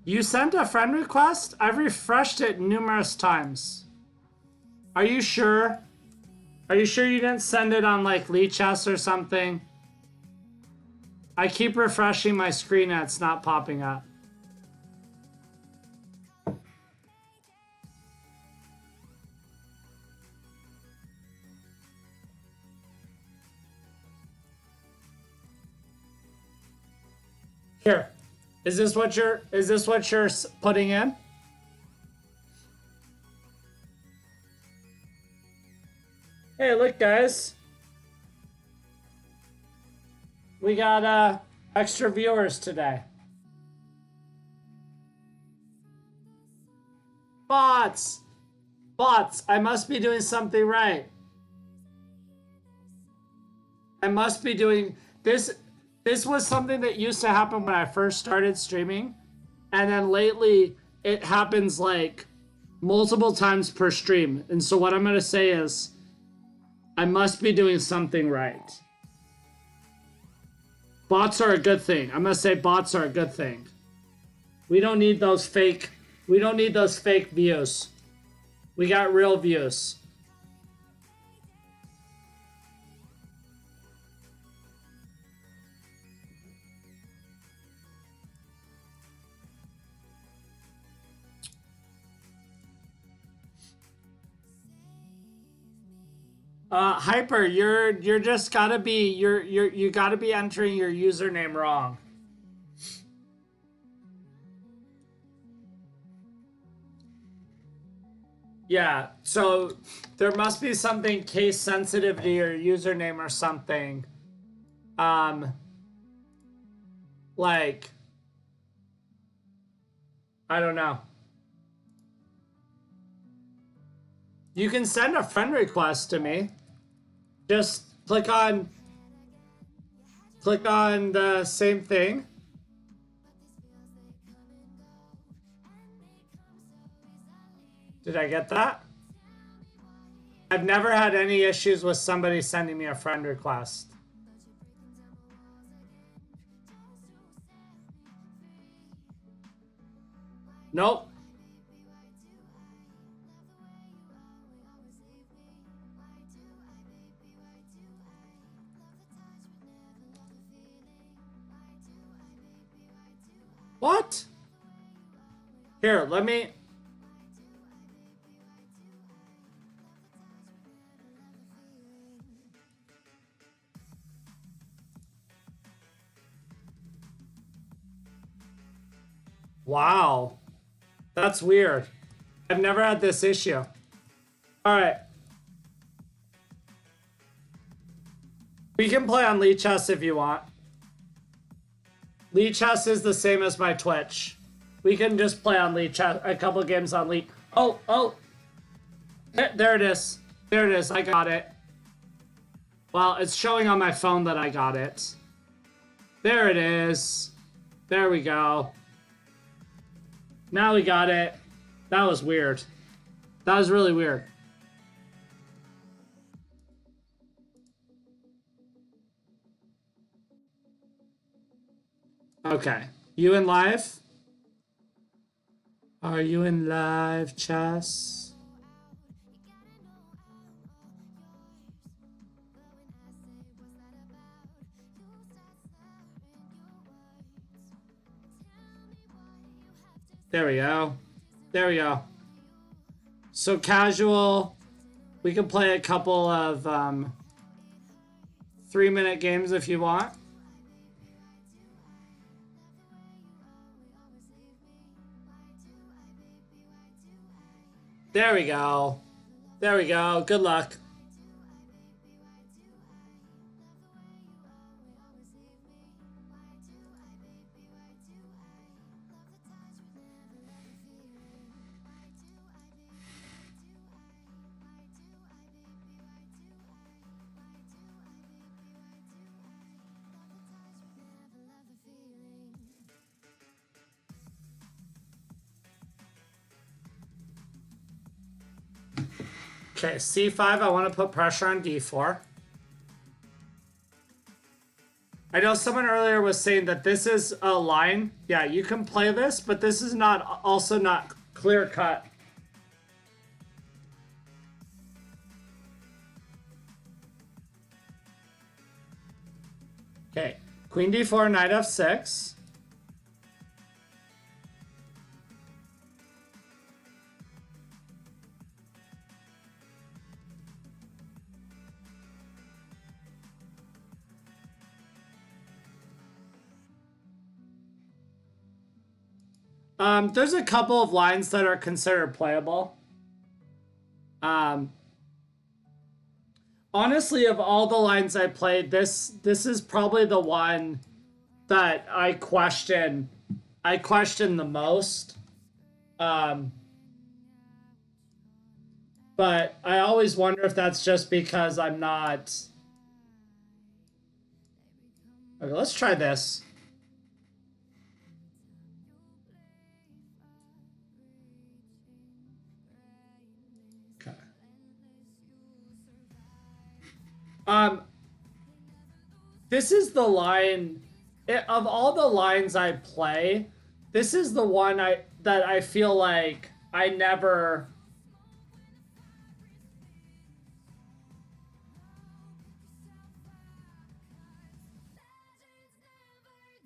You sent a friend request? I've refreshed it numerous times. Are you sure? Are you sure you didn't send it on like Lichess or something? I keep refreshing my screen and it's not popping up. Here. Is this what you're putting in? Hey, look guys. We got extra viewers today. Bots. Bots, I must be doing something right. I must be doing this. This was something that used to happen when I first started streaming. And then lately it happens like multiple times per stream. And so what I'm going to say is I must be doing something right. Bots are a good thing. I'm going to say bots are a good thing. We don't need those fake views. We got real views. Hyper, you're just gotta be you gotta be entering your username wrong. Yeah, so there must be something case sensitive to your username or something. Like I don't know. You can send a friend request to me. Just click on the same thing. Did I get that? I've never had any issues with somebody sending me a friend request. Nope. What? Here, let me... Wow. That's weird. I've never had this issue. All right. We can play on Lichess if you want. Lichess is the same as my Twitch. We can just play on Lichess, a couple games on Lee. Oh. There it is. There it is. I got it. Well, it's showing on my phone that I got it. There it is. There we go. Now we got it. That was weird. That was really weird. Okay. You in live? Are you in live, chess? There we go. There we go. So casual. We can play a couple of 3-minute games if you want. There we go. There we go. Good luck. Okay, c5, I want to put pressure on d4. I know someone earlier was saying that this is a line. Yeah, you can play this, but this is not also not clear cut. Okay, queen d4, knight f6. There's a couple of lines that are considered playable. Honestly, of all the lines I played, this is probably the one that I question the most. But I always wonder if that's just because I'm not. Okay, let's try this. This is the line of all the lines I play. This is the one that I feel like I never.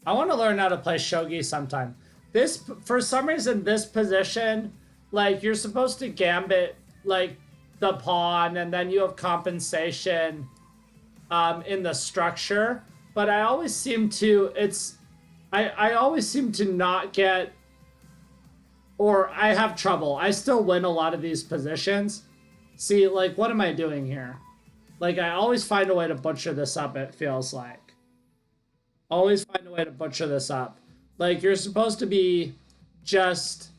I want to learn how to play shogi sometime. This, for some reason, this position, like you're supposed to gambit like the pawn, and then you have compensation. In the structure, but I always seem to I always seem to not get, or I have trouble. I still win a lot of these positions. See, like, what am I doing here? Like, I always find a way to butcher this up, it feels like. Always find a way to butcher this up. Like, you're supposed to be just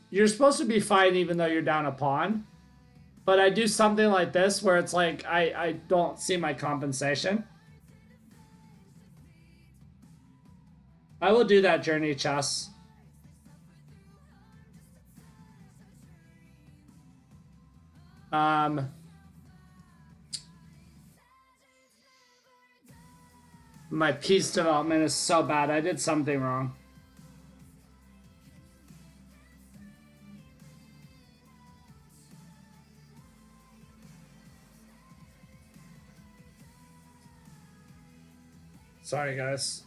you're supposed to be fine even though you're down a pawn. But I do something like this where it's like I don't see my compensation. I will do that, Journey Chess. My piece development is so bad. I did something wrong. Sorry, guys.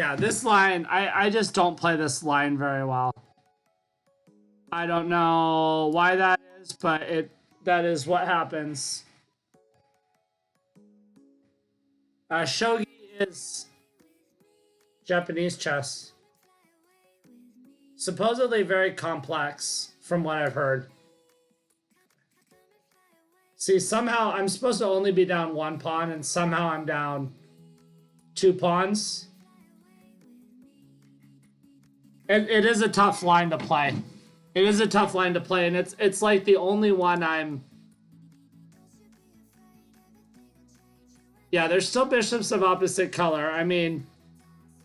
Yeah, this line, I just don't play this line very well. I don't know why that is, but that is what happens. Shogi is Japanese chess. Supposedly very complex, from what I've heard. See, somehow I'm supposed to only be down one pawn, and somehow I'm down 2 pawns. It is a tough line to play. It is a tough line to play, and it's like the only one I'm... Yeah, there's still bishops of opposite color. I mean,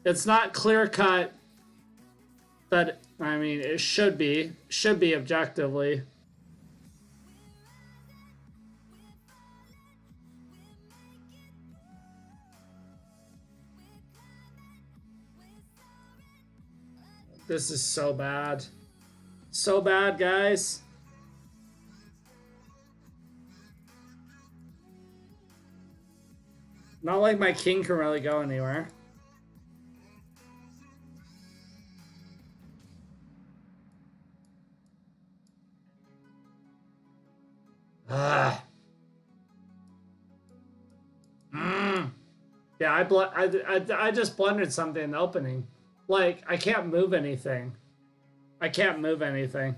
it's not clear-cut, but, I mean, it should be. Should be objectively. This is so bad. So bad, guys. Not like my king can really go anywhere. Ah. Yeah, I just blundered something in the opening. Like, I can't move anything. I can't move anything.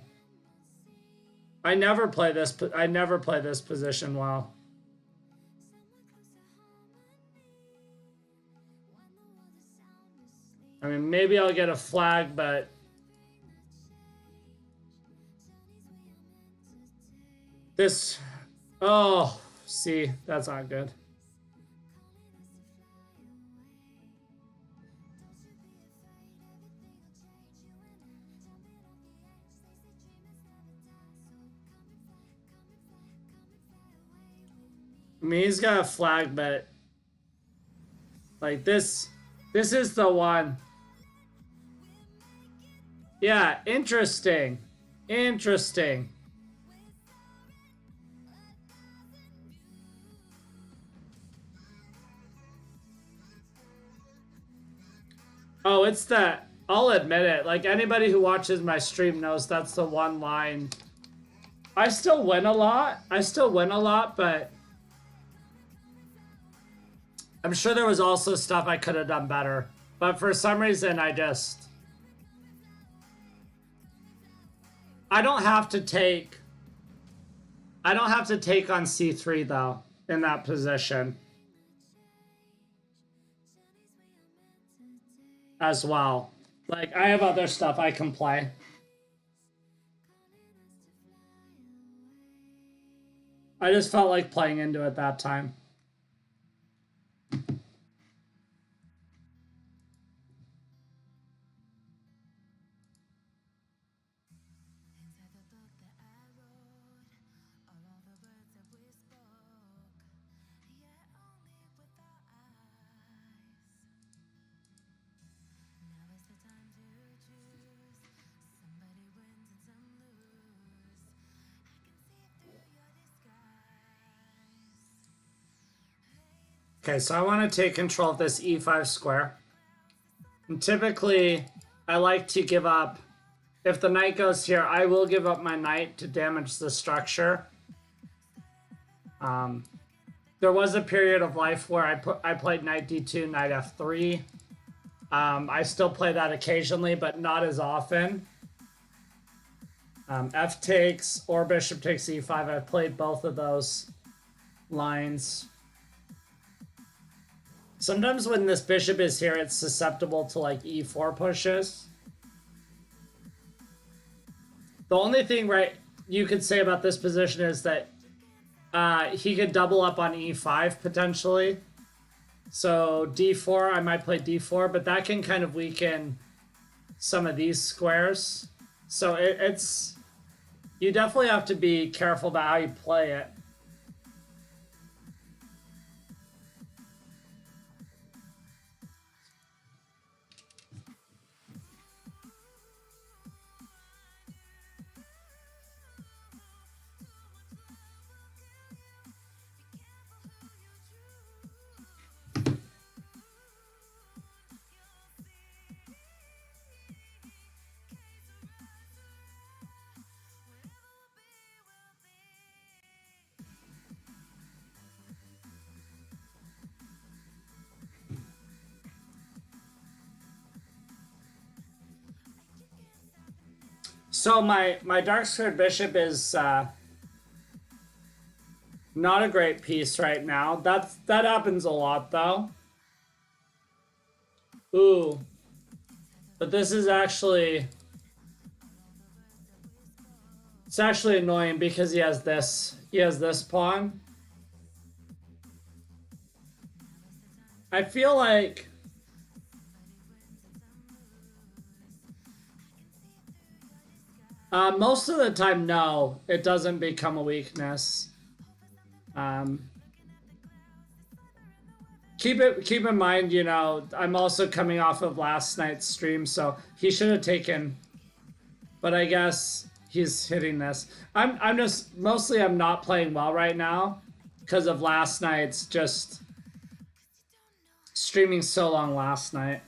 I never play this position well. I mean, maybe I'll get a flag, but this... Oh, see, that's not good. I mean, he's got a flag, but like this is the one. Yeah, interesting. Interesting. Oh, it's that. I'll admit it. Like, anybody who watches my stream knows that's the one line. I still win a lot. But I'm sure there was also stuff I could have done better. But for some reason, I don't have to take on c3 though in that position as well. Like, I have other stuff I can play. I just felt like playing into it that time. Okay, so I want to take control of this e5 square. And typically, I like to give up... If the knight goes here, I will give up my knight to damage the structure. There was a period of life where I played knight d2, knight f3. I still play that occasionally, but not as often. F takes or bishop takes e5. I've played both of those lines. Sometimes when this bishop is here, it's susceptible to like e4 pushes. The only thing you could say about this position is that he could double up on e5 potentially. So d4, I might play d4, but that can kind of weaken some of these squares. So you definitely have to be careful about how you play it. So my Dark Squared Bishop is not a great piece right now. That happens a lot though. Ooh. But this is actually... It's actually annoying because he has this. He has this pawn. I feel like... most of the time, no. It doesn't become a weakness. Keep in mind, you know, I'm also coming off of last night's stream, so he should have taken... But I guess... He's hitting this. I'm just mostly I'm not playing well right now because of last night's just streaming so long last night.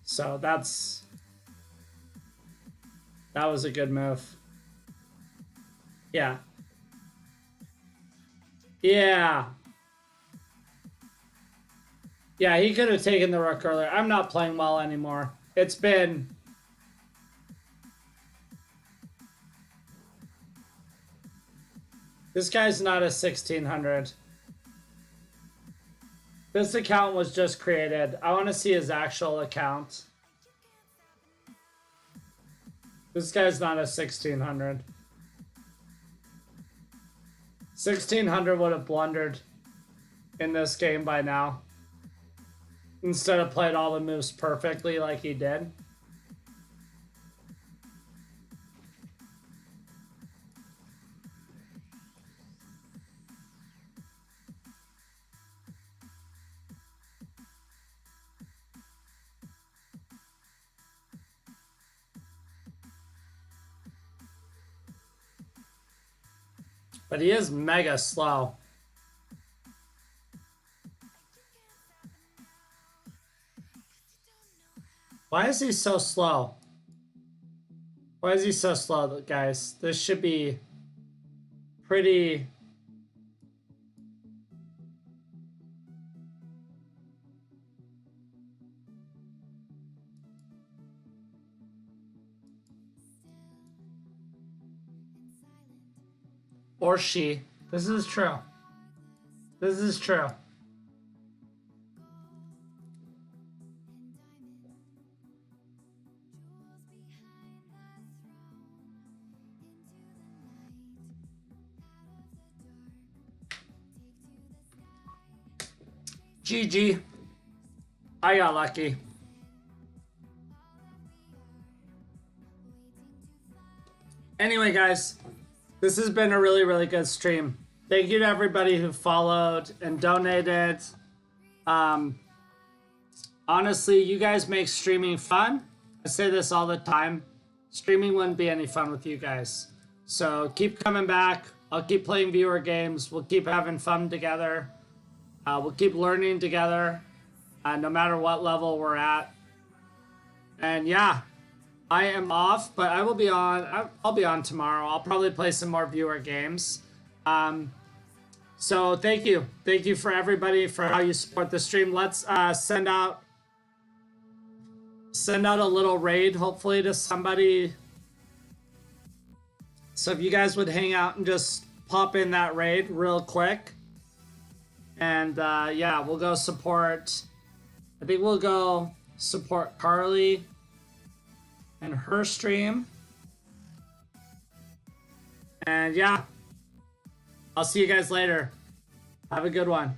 So that was a good move. Yeah. Yeah. Yeah, he could have taken the rook earlier. I'm not playing well anymore. It's been... This guy's not a 1600. This account was just created. I want to see his actual account. This guy's not a 1600. 1600 would have blundered in this game by now. Instead of played all the moves perfectly like he did. But he is mega slow. Why is he so slow? Why is he so slow, guys? This should be pretty... Or she. This is true. This is true. GG. I got lucky. Anyway, guys, this has been a really, really good stream. Thank you to everybody who followed and donated. Honestly, you guys make streaming fun. I say this all the time. Streaming wouldn't be any fun with you guys. So keep coming back. I'll keep playing viewer games. We'll keep having fun together. We'll keep learning together, no matter what level we're at. And yeah, I am off, but I will be on. I'll be on tomorrow. I'll probably play some more viewer games. So thank you for everybody for how you support the stream. Let's send out a little raid, hopefully, to somebody. So if you guys would hang out and just pop in that raid real quick. And yeah, we'll go support. I think we'll go support Carly and her stream. And yeah, I'll see you guys later. Have a good one.